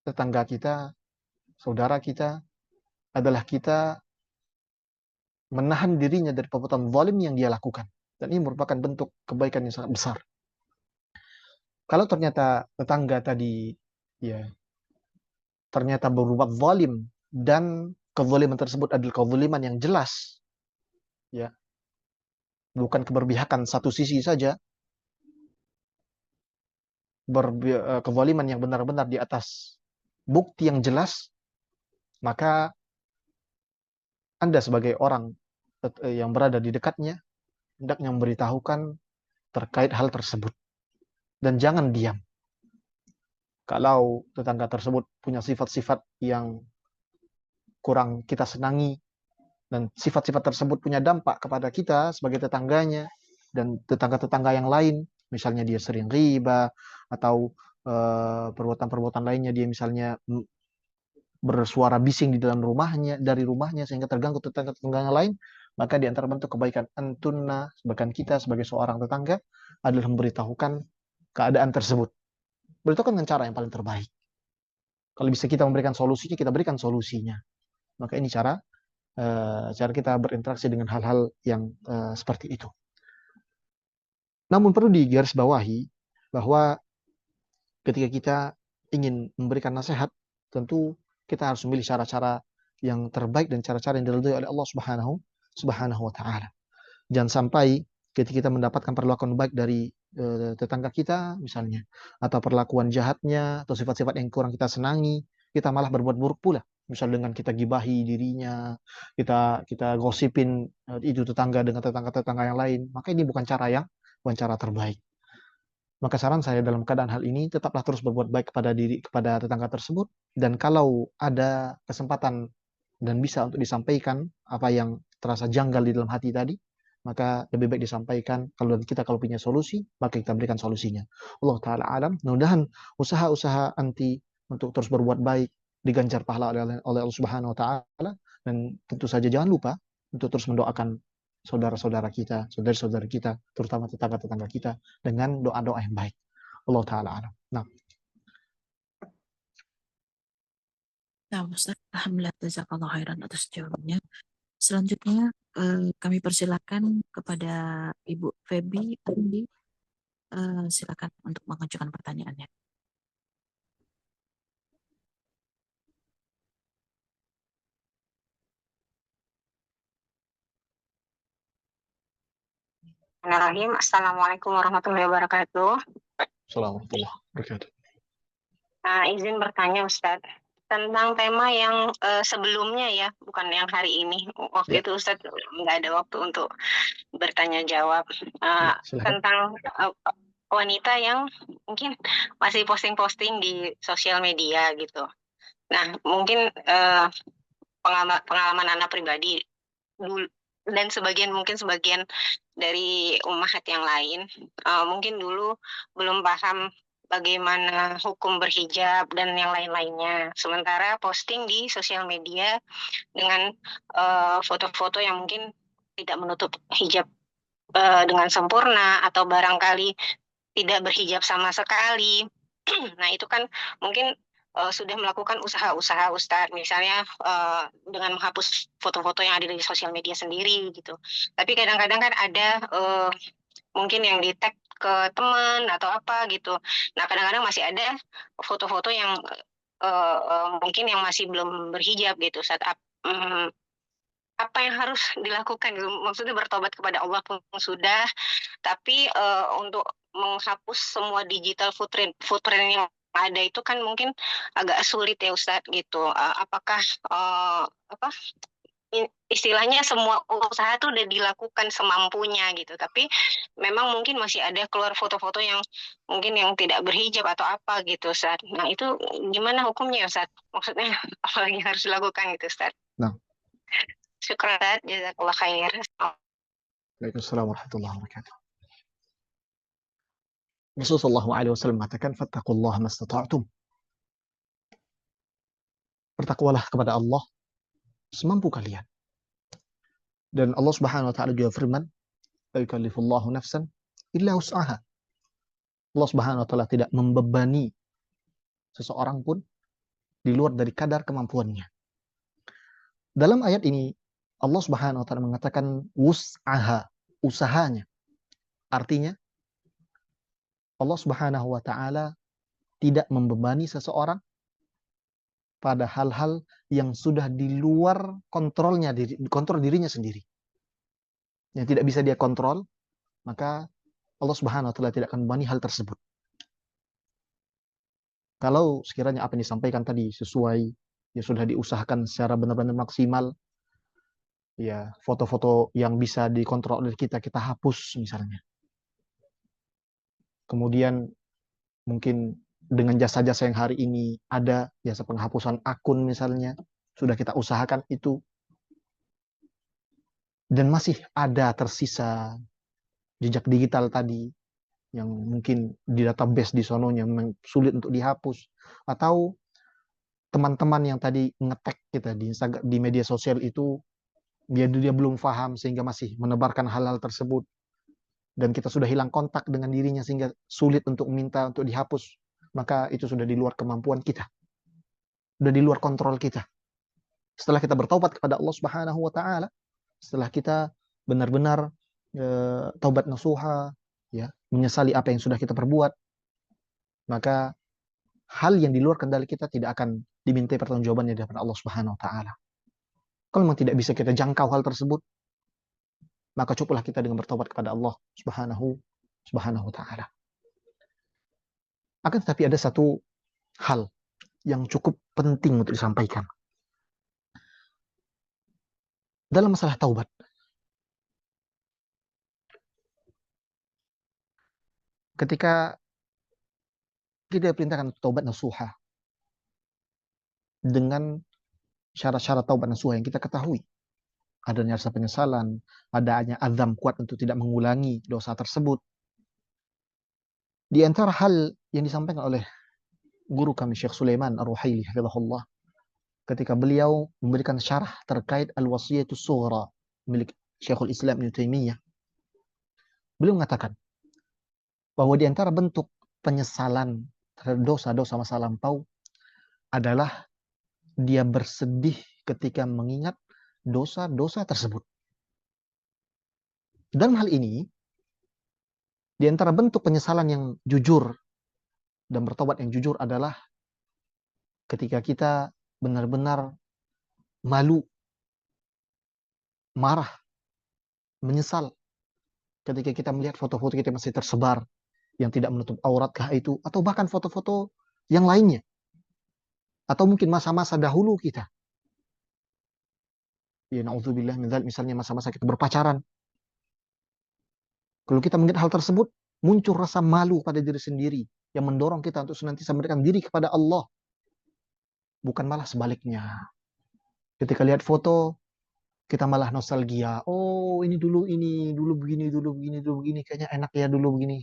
tetangga kita, saudara kita, adalah kita menahan dirinya dari perbuatan zalim yang dia lakukan. Dan ini merupakan bentuk kebaikan yang sangat besar. Kalau ternyata tetangga tadi ya ternyata berbuat zalim dan kezaliman tersebut adalah kezaliman yang jelas, ya, bukan keberpihakan satu sisi saja, kezaliman yang benar-benar di atas bukti yang jelas, maka Anda sebagai orang yang berada di dekatnya hendaknya memberitahukan terkait hal tersebut. Dan jangan diam. Kalau tetangga tersebut punya sifat-sifat yang kurang kita senangi, dan sifat-sifat tersebut punya dampak kepada kita sebagai tetangganya, dan tetangga-tetangga yang lain, misalnya dia sering riba, atau perbuatan-perbuatan lainnya, dia misalnya bersuara bising di dalam rumahnya, dari rumahnya, sehingga terganggu tetangga-tetangga yang lain, maka di antara bentuk kebaikan antunna, bahkan kita sebagai seorang tetangga, adalah memberitahukan keadaan tersebut. Beritahukan dengan cara yang paling terbaik. Kalau bisa kita memberikan solusinya, kita berikan solusinya. Maka ini cara kita berinteraksi dengan hal-hal yang seperti itu. Namun perlu digarisbawahi bahwa ketika kita ingin memberikan nasihat, tentu kita harus memilih cara-cara yang terbaik dan cara-cara yang diridhoi oleh Allah Subhanahu wa taala. Jangan sampai ketika kita mendapatkan perlakuan baik dari tetangga kita misalnya, atau perlakuan jahatnya atau sifat-sifat yang kurang kita senangi, kita malah berbuat buruk pula. Misal dengan kita gibahi dirinya, kita gosipin itu tetangga dengan tetangga-tetangga yang lain, maka ini bukan cara terbaik. Maka saran saya dalam keadaan hal ini, tetaplah terus berbuat baik kepada tetangga tersebut, dan kalau ada kesempatan dan bisa untuk disampaikan apa yang terasa janggal di dalam hati tadi, maka lebih baik disampaikan. Kalau kita punya solusi, maka kita berikan solusinya. Allah Ta'ala alam. Mudah-mudahan usaha-usaha anti untuk terus berbuat baik diganjar pahala oleh Allah Subhanahu Wa Ta'ala. Dan tentu saja jangan lupa untuk terus mendoakan saudara-saudara kita, saudara-saudara kita, terutama tetangga-tetangga kita, dengan doa-doa yang baik. Allah Ta'ala alam. Nah, Ustaz, alhamdulillah jazakallahu khairan atas jawabannya. Selanjutnya kami persilakan kepada Ibu Feby Andi. Silakan untuk mengajukan pertanyaannya. Bismillahirrahmanirrahim. Assalamualaikum warahmatullahi wabarakatuh. Assalamualaikum warahmatullahi wabarakatuh. Izin bertanya Ustadz tentang tema yang sebelumnya ya, bukan yang hari ini. Waktu Ya. itu Ustadz nggak ada waktu untuk bertanya jawab Silakan. tentang wanita yang mungkin masih posting-posting di sosial media gitu. Nah, mungkin pengalaman anak pribadi dulu dan mungkin sebagian dari ummahat yang lain mungkin dulu belum paham bagaimana hukum berhijab dan yang lain-lainnya. Sementara posting di sosial media dengan foto-foto yang mungkin tidak menutup hijab dengan sempurna atau barangkali tidak berhijab sama sekali. Nah, itu kan mungkin sudah melakukan usaha-usaha Ustadz, misalnya dengan menghapus foto-foto yang ada di sosial media sendiri gitu. Tapi kadang-kadang kan ada mungkin yang di-tag ke teman atau apa gitu. Nah, kadang-kadang masih ada foto-foto yang mungkin yang masih belum berhijab gitu. Apa yang harus dilakukan gitu? Maksudnya bertobat kepada Allah pun sudah, tapi untuk menghapus semua digital footprint yang ada itu kan mungkin agak sulit ya Ustadz gitu. Apakah istilahnya semua usaha tuh udah dilakukan semampunya gitu, tapi memang mungkin masih ada keluar foto-foto yang mungkin yang tidak berhijab atau apa gitu Ustadz. Nah, itu gimana hukumnya ya Ustadz? Maksudnya apa lagi harus dilakukan gitu Ustadz? Nah. Syukran, jazakallah khair. Waalaikumsalam warahmatullahi wabarakatuh. Rasulullah SAW mengatakan, fattaqullaha mastata'tum. Bertakwalah kepada Allah semampu kalian. Dan Allah Subhanahu wa taala juga firman, la yukallifullahu nafsan illa wus'aha. Allah Subhanahu wa taala tidak membebani seseorang pun di luar dari kadar kemampuannya. Dalam ayat ini Allah Subhanahu wa taala mengatakan wus'aha, usahanya. Artinya Allah Subhanahu wa taala tidak membebani seseorang pada hal-hal yang sudah di luar kontrol dirinya sendiri. Yang tidak bisa dia kontrol, maka Allah Subhanahu wa taala tidak akan membebani hal tersebut. Kalau sekiranya apa yang disampaikan tadi sesuai, ya sudah diusahakan secara benar-benar maksimal, ya foto-foto yang bisa dikontrol oleh kita hapus misalnya. Kemudian mungkin dengan jasa-jasa yang hari ini ada, jasa penghapusan akun misalnya, sudah kita usahakan itu, dan masih ada tersisa jejak digital tadi yang mungkin di database di sononya sulit untuk dihapus, atau teman-teman yang tadi nge-tag kita di Instagram, di media sosial itu dia belum paham sehingga masih menebarkan hal-hal tersebut, dan kita sudah hilang kontak dengan dirinya sehingga sulit untuk minta untuk dihapus, maka itu sudah di luar kemampuan kita, sudah di luar kontrol kita. Setelah kita bertaubat kepada Allah Subhanahu wa taala, setelah kita benar-benar taubat nasuha, ya, menyesali apa yang sudah kita perbuat, maka hal yang di luar kendali kita tidak akan dimintai pertanggungjawabannya daripada Allah Subhanahu wa taala. Kalau memang tidak bisa kita jangkau hal tersebut, maka cukuplah kita dengan bertobat kepada Allah Subhanahu wa taala. Akan tetapi ada satu hal yang cukup penting untuk disampaikan. Dalam masalah taubat, ketika kita perintahkan taubat nasuha dengan syarat-syarat taubat nasuha yang kita ketahui, adanya rasa penyesalan, adanya azam kuat untuk tidak mengulangi dosa tersebut. Di antara hal yang disampaikan oleh guru kami Syekh Sulaiman Ar-Ruhaili hafizahullah, ketika beliau memberikan syarah terkait Al-Wasiyatus Sughra milik Syekhul Islam Ibnu Taimiyah, beliau mengatakan bahwa di antara bentuk penyesalan terhadap dosa-dosa masa lampau adalah dia bersedih ketika mengingat dosa-dosa tersebut. Dalam hal ini, di antara bentuk penyesalan yang jujur dan bertobat yang jujur adalah ketika kita benar-benar malu, marah, menyesal ketika kita melihat foto-foto kita masih tersebar yang tidak menutup auratkah itu, atau bahkan foto-foto yang lainnya, atau mungkin masa-masa dahulu kita. Ya na'udzubillah min dzalik, misalnya masa-masa kita berpacaran. Kalau kita melihat hal tersebut, muncul rasa malu pada diri sendiri yang mendorong kita untuk senantiasa memberikan diri kepada Allah, bukan malah sebaliknya. Ketika lihat foto, kita malah nostalgia. Oh, ini, dulu begini, dulu begini, dulu begini. Kayaknya enak ya dulu begini.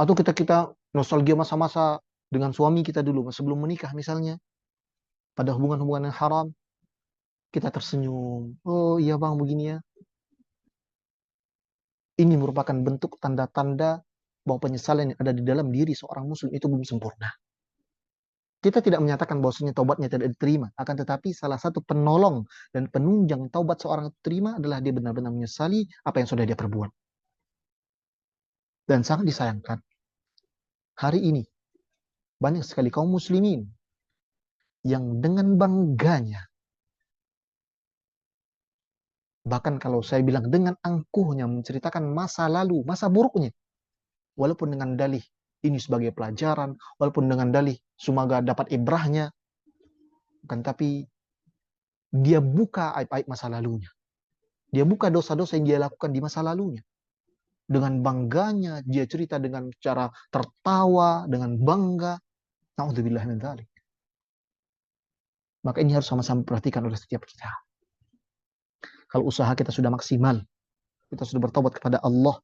Atau kita nostalgia masa-masa dengan suami kita dulu, sebelum menikah misalnya. Pada hubungan-hubungan yang haram, kita tersenyum. Oh iya bang, begini ya. Ini merupakan bentuk tanda-tanda bahwa penyesalan yang ada di dalam diri seorang muslim itu belum sempurna. Kita tidak menyatakan bahwasanya taubatnya tidak diterima, akan tetapi salah satu penolong dan penunjang taubat seorang itu terima adalah dia benar-benar menyesali apa yang sudah dia perbuat. Dan sangat disayangkan, hari ini banyak sekali kaum muslimin yang dengan bangganya, bahkan kalau saya bilang dengan angkuhnya menceritakan masa lalu, masa buruknya, walaupun dengan dalih ini sebagai pelajaran, walaupun dengan dalih semoga dapat ibrahnya, kan, tapi dia buka aib-aib masa lalunya. Dia buka dosa-dosa yang dia lakukan di masa lalunya. Dengan bangganya dia cerita dengan cara tertawa, dengan bangga. Na'udzubillah min dzalik. Maka ini harus sama-sama perhatikan oleh setiap kita. Kalau usaha kita sudah maksimal, kita sudah bertobat kepada Allah,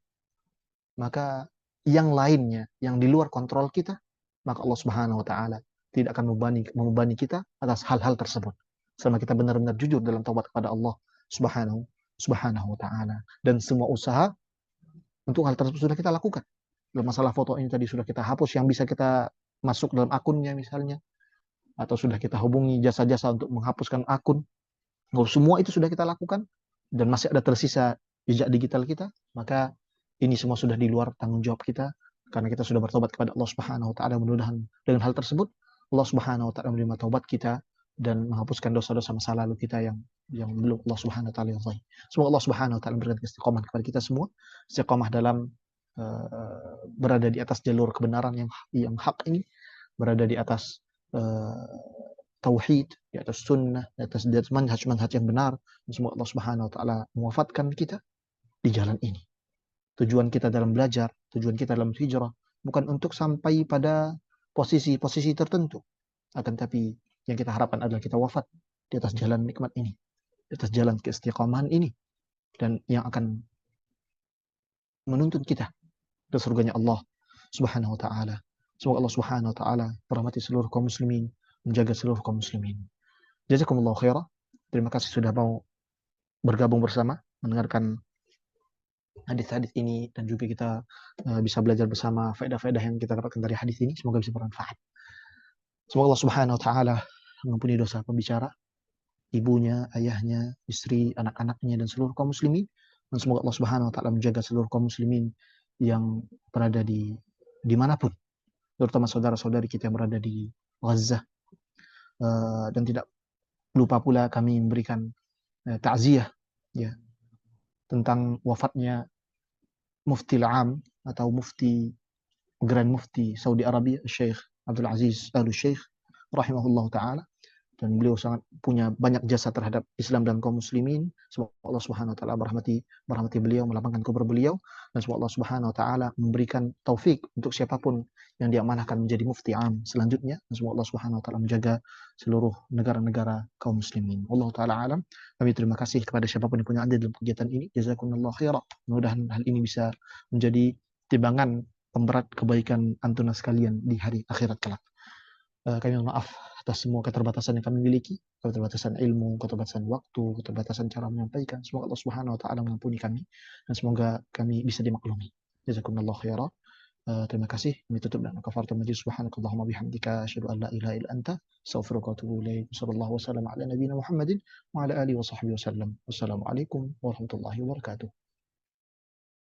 maka yang lainnya, yang di luar kontrol kita, maka Allah Subhanahu wa Ta'ala tidak akan membebani kita atas hal-hal tersebut. Selama kita benar-benar jujur dalam taubat kepada Allah Subhanahu wa Ta'ala. Dan semua usaha untuk hal tersebut sudah kita lakukan. Dalam masalah foto ini tadi sudah kita hapus yang bisa kita masuk dalam akunnya misalnya, atau sudah kita hubungi jasa-jasa untuk menghapuskan akun. Kalau semua itu sudah kita lakukan dan masih ada tersisa jejak digital kita, maka ini semua sudah di luar tanggung jawab kita karena kita sudah bertobat kepada Allah Subhanahu wa Ta'ala. Mudah-mudahan dengan hal tersebut Allah Subhanahu wa Ta'ala menerima taubat kita dan menghapuskan dosa-dosa masa lalu kita yang belum Allah Subhanahu wa Ta'ala ridhai. Semoga Allah Subhanahu wa Ta'ala memberikan istiqomah kepada kita semua, istiqomah dalam berada di atas jalur kebenaran yang hak ini, berada di atas tauhid, di atas sunnah, di atas manhaj yang benar. Semoga Allah Subhanahu wa Ta'ala mewafatkan kita di jalan ini. Tujuan kita dalam belajar, tujuan kita dalam hijrah bukan untuk sampai pada posisi-posisi tertentu, akan tapi yang kita harapkan adalah kita wafat di atas jalan nikmat ini, di atas jalan keistiqomahan ini, dan yang akan menuntun kita ke surganya Allah Subhanahu wa Ta'ala. Semoga Allah Subhanahu wa Ta'ala merahmati seluruh kaum muslimin, menjaga seluruh kaum muslimin. Jazakumullahu khairah. Terima kasih sudah mau bergabung bersama, mendengarkan hadis-hadis ini, dan juga kita bisa belajar bersama faedah-faedah yang kita dapatkan dari hadis ini. Semoga bisa bermanfaat. Semoga Allah Subhanahu wa Ta'ala mengampuni dosa pembicara, ibunya, ayahnya, istri, anak-anaknya, dan seluruh kaum muslimin. Dan semoga Allah Subhanahu wa Ta'ala menjaga seluruh kaum muslimin yang berada di dimanapun, terutama saudara-saudari kita yang berada di Gaza. Dan tidak lupa pula kami memberikan ta'ziyah ya tentang wafatnya Mufti al-Am atau Grand Mufti Saudi Arabia, Syekh Abdul Aziz Al-Syekh rahimahullah ta'ala. Dan beliau sangat punya banyak jasa terhadap Islam dan kaum muslimin. Semoga Allah Subhanahu wa Ta'ala merahmati beliau, melapangkan kubur beliau, dan semoga Allah Subhanahu wa Ta'ala memberikan taufik untuk siapapun yang diamanahkan menjadi mufti am selanjutnya. Dan semoga Allah Subhanahu wa Ta'ala menjaga seluruh negara-negara kaum muslimin. Allah Ta'ala alam. Kami terima kasih kepada siapapun yang punya andil dalam kegiatan ini. Jazakumullah khairan. Mudah-mudahan hal ini bisa menjadi timbangan pemberat kebaikan antuna sekalian di hari akhirat kelak. Kami mohon maaf atas semua keterbatasan yang kami miliki, keterbatasan ilmu, keterbatasan waktu, keterbatasan cara menyampaikan. Semoga Allah Subhanahu wa Ta'ala mengampuni kami dan semoga kami bisa dimaklumi. Jazakumullah khairan. Terima kasih. Ini tutup dan kafaratu majlis. Subhanakallahumma bihamdika asyhadu an la ilaha illa anta astaghfiruka wa atubu ilaik. Sallallahu wasallam ala nabiyyina Muhammadin wa ala alihi wa sahbihi wasallam. Wassalamualaikum warahmatullahi wabarakatuh.